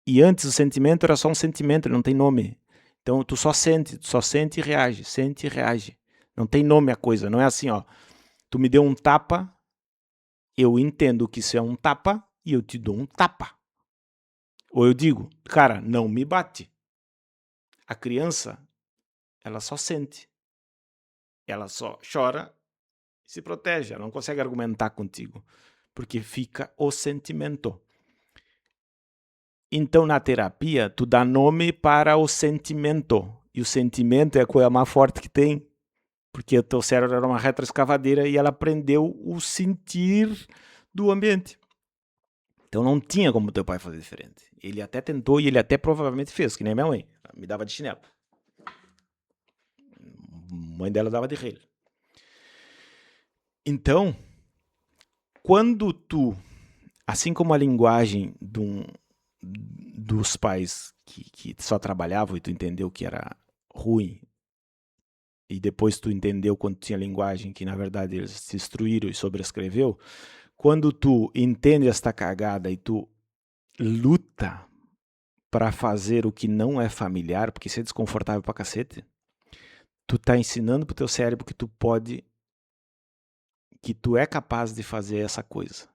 E antes o sentimento era só um sentimento, ele não tem nome. Então tu só sente e reage, sente e reage. Não tem nome a coisa, não é assim, ó. Tu me deu um tapa, eu entendo que isso é um tapa e eu te dou um tapa. Ou eu digo, cara, não me bate. A criança, ela só sente. Ela só chora e se protege, ela não consegue argumentar contigo, porque fica o sentimento. Então, na terapia, tu dá nome para o sentimento. E o sentimento é a coisa mais forte que tem. Porque o teu cérebro era uma retroescavadeira e ela aprendeu o sentir do ambiente. Então não tinha como teu pai fazer diferente. Ele até tentou e ele até provavelmente fez, que nem minha mãe. Ela me dava de chinelo. A mãe dela dava de rei. Então, quando tu, assim como a linguagem dos pais que só trabalhavam e tu entendeu que era ruim, e depois tu entendeu quando tinha linguagem que na verdade eles se instruíram e sobrescreveu, quando tu entende esta cagada e tu luta para fazer o que não é familiar, porque isso é desconfortável pra cacete, tu tá ensinando pro teu cérebro que tu pode, que tu é capaz de fazer essa coisa.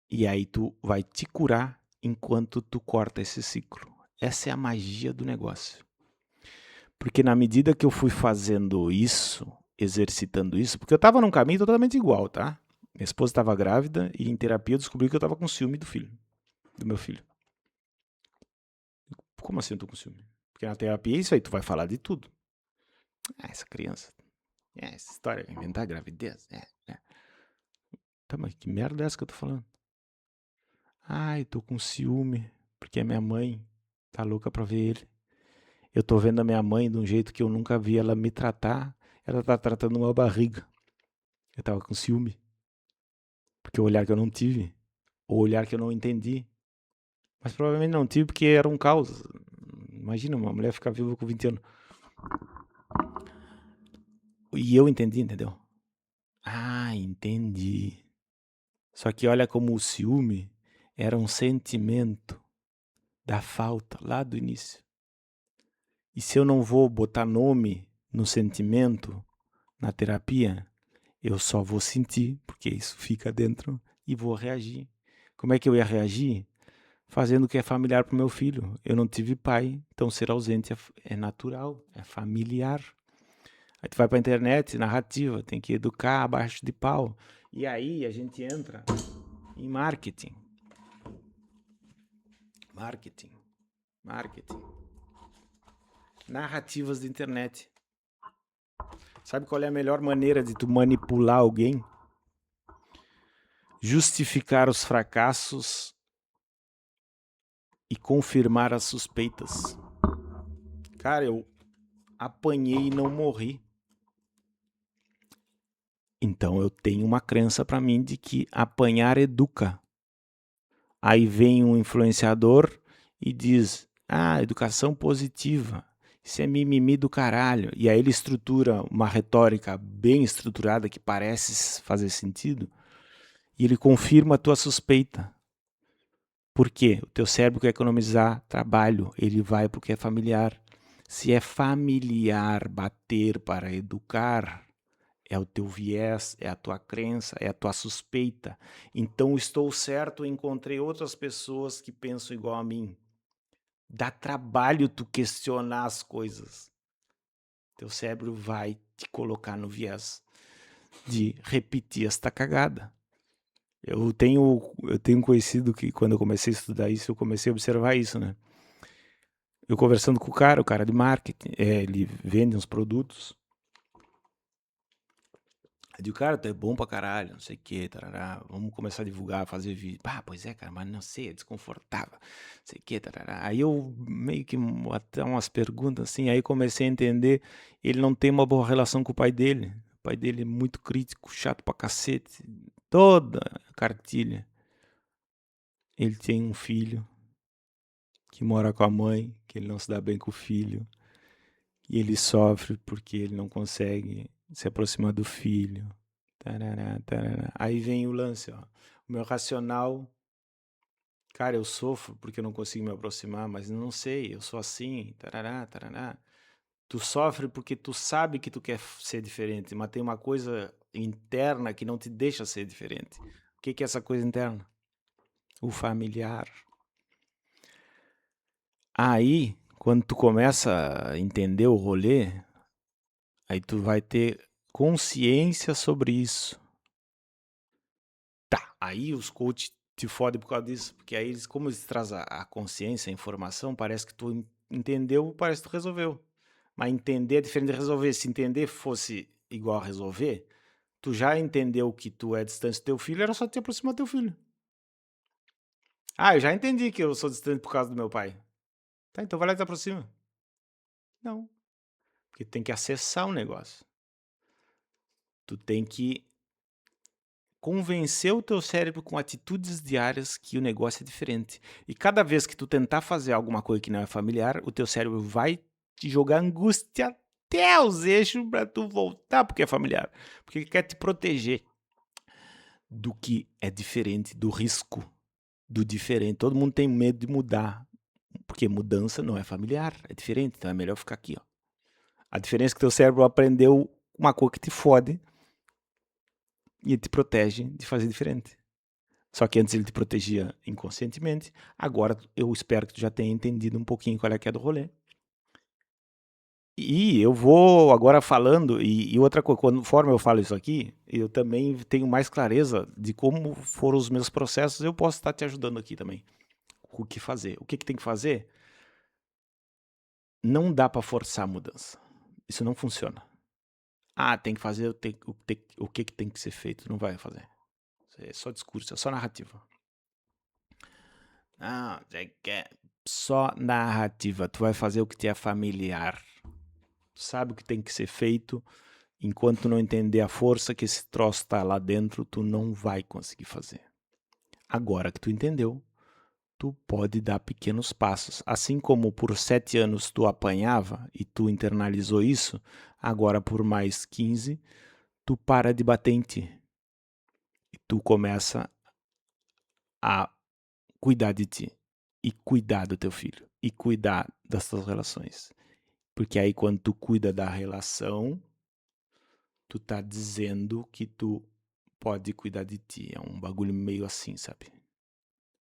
E aí tu vai te curar enquanto tu corta esse ciclo. Essa é a magia do negócio. Porque na medida que eu fui fazendo isso, exercitando isso, porque eu tava num caminho totalmente igual, tá? Minha esposa estava grávida e em terapia eu descobri que eu tava com ciúme do meu filho. Como assim eu tô com ciúme? Porque na terapia é isso aí, tu vai falar de tudo. Ah, essa criança, essa história, inventar gravidez, Tá, mas que merda é essa que eu tô falando? Ai, tô com ciúme, porque a minha mãe tá louca pra ver ele. Eu tô vendo a minha mãe de um jeito que eu nunca vi ela me tratar. Ela tá tratando uma barriga. Eu tava com ciúme, porque o olhar que eu não tive, o olhar que eu não entendi. Mas provavelmente não tive porque era um caos. Imagina uma mulher ficar viva com 20 anos. E eu entendi, entendeu? Ah, entendi. Só que olha como o ciúme era um sentimento da falta lá do início. E se eu não vou botar nome no sentimento, na terapia, eu só vou sentir, porque isso fica dentro, e vou reagir. Como é que eu ia reagir? Fazendo o que é familiar para o meu filho. Eu não tive pai, então ser ausente é natural, é familiar. Aí tu vai para a internet, narrativa, tem que educar abaixo de pau. E aí a gente entra em marketing. Marketing. Marketing. Narrativas de internet. Sabe qual é a melhor maneira de tu manipular alguém? Justificar os fracassos e confirmar as suspeitas. Cara, eu apanhei e não morri. Então eu tenho uma crença para mim de que apanhar educa. Aí vem um influenciador e diz: "Ah, educação positiva. Isso é mimimi do caralho". E aí ele estrutura uma retórica bem estruturada que parece fazer sentido e ele confirma a tua suspeita. Por quê? O teu cérebro quer economizar trabalho, ele vai porque é familiar. Se é familiar bater para educar, é o teu viés, é a tua crença, é a tua suspeita. Então estou certo, encontrei outras pessoas que pensam igual a mim. Dá trabalho tu questionar as coisas. Teu cérebro vai te colocar no viés de repetir esta cagada. Eu tenho conhecido que quando eu comecei a estudar isso, eu comecei a observar isso, né? Eu conversando com o cara de marketing, ele vende uns produtos. Eu digo, cara, tu é bom pra caralho, não sei o que, tarará, vamos começar a divulgar, fazer vídeo. Ah, pois é, cara, mas não sei, é desconfortável, não sei o que, tarará. Aí eu meio que até umas perguntas assim, aí comecei a entender, ele não tem uma boa relação com o pai dele. O pai dele é muito crítico, chato pra cacete, toda cartilha. Ele tem um filho que mora com a mãe, que ele não se dá bem com o filho, e ele sofre porque ele não consegue se aproximar do filho. Tarará, tarará. Aí vem o lance, ó. O meu racional, cara, eu sofro porque eu não consigo me aproximar, mas não sei, eu sou assim, tarará, tarará. Tu sofre porque tu sabe que tu quer ser diferente, mas tem uma coisa interna que não te deixa ser diferente. O que que é essa coisa interna? O familiar. Aí, quando tu começa a entender o rolê, aí tu vai ter consciência sobre isso. Tá, aí os coaches te fodem por causa disso, porque aí eles, como eles trazem a consciência, a informação, parece que tu entendeu, parece que tu resolveu. Mas entender é diferente de resolver. Se entender fosse igual a resolver, tu já entendeu que tu é distante do teu filho, era só te aproximar do teu filho. Ah, eu já entendi que eu sou distante por causa do meu pai. Tá, então vai lá e te aproxima. Não, porque tu tem que acessar o negócio. Tu tem que convencer o teu cérebro com atitudes diárias que o negócio é diferente. E cada vez que tu tentar fazer alguma coisa que não é familiar, o teu cérebro vai te jogar angústia até os eixos para tu voltar porque é familiar. Porque ele quer te proteger do que é diferente, do risco do diferente. Todo mundo tem medo de mudar, porque mudança não é familiar, é diferente, então é melhor ficar aqui, ó. A diferença é que teu cérebro aprendeu uma coisa que te fode e ele te protege de fazer diferente. Só que antes ele te protegia inconscientemente. Agora eu espero que tu já tenha entendido um pouquinho qual é que é do rolê. E eu vou agora falando, e outra coisa, conforme eu falo isso aqui, eu também tenho mais clareza de como foram os meus processos, eu posso estar te ajudando aqui também. O que fazer? O que tem que fazer? Não dá para forçar a mudança. Isso não funciona. Ah, tem que fazer o que tem que ser feito. Não vai fazer. Isso é só discurso, é só narrativa. Ah, só narrativa. Tu vai fazer o que te é familiar. Tu sabe o que tem que ser feito. Enquanto tu não entender a força que esse troço tá lá dentro, tu não vai conseguir fazer. Agora que tu entendeu, tu pode dar pequenos passos. Assim como por 7 anos tu apanhava e tu internalizou isso, agora por mais 15, tu para de bater em ti. E tu começa a cuidar de ti. E cuidar do teu filho. E cuidar das tuas relações. Porque aí quando tu cuida da relação, tu tá dizendo que tu pode cuidar de ti. É um bagulho meio assim, sabe?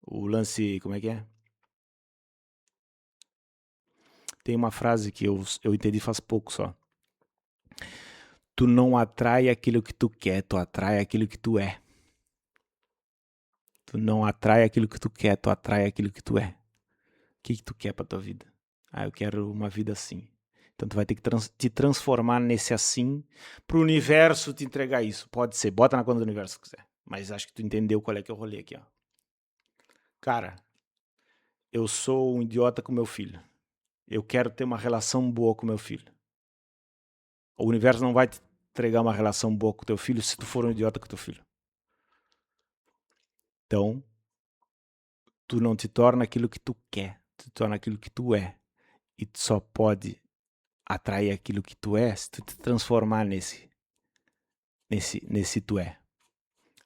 O lance, como é que é? Tem uma frase que eu entendi faz pouco só. Tu não atrai aquilo que tu quer, tu atrai aquilo que tu é. Tu não atrai aquilo que tu quer, tu atrai aquilo que tu é. O que tu quer pra tua vida? Ah, eu quero uma vida assim. Então tu vai ter que te transformar nesse assim pro universo te entregar isso. Pode ser, bota na conta do universo se quiser. Mas acho que tu entendeu qual é que é o rolê aqui, ó. Cara, eu sou um idiota com meu filho. Eu quero ter uma relação boa com meu filho. O universo não vai te entregar uma relação boa com teu filho se tu for um idiota com teu filho. Então, tu não te torna aquilo que tu quer, tu te torna aquilo que tu é. E tu só pode atrair aquilo que tu é se tu te transformar nesse tu é.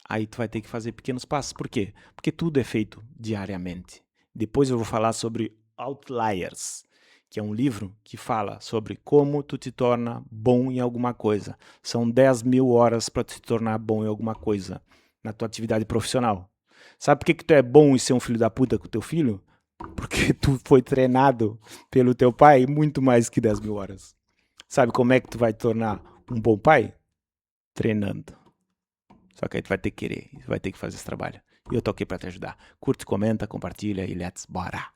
Aí tu vai ter que fazer pequenos passos. Por quê? Porque tudo é feito diariamente. Depois eu vou falar sobre Outliers, que é um livro que fala sobre como tu te torna bom em alguma coisa. São 10.000 horas para te tornar bom em alguma coisa na tua atividade profissional. Sabe por que tu é bom em ser um filho da puta com teu filho? Porque tu foi treinado pelo teu pai muito mais que 10.000 horas. Sabe como é que tu vai te tornar um bom pai? Treinando. Só que aí tu vai ter que querer, tu vai ter que fazer esse trabalho. E eu tô aqui pra te ajudar. Curte, comenta, compartilha e let's bora!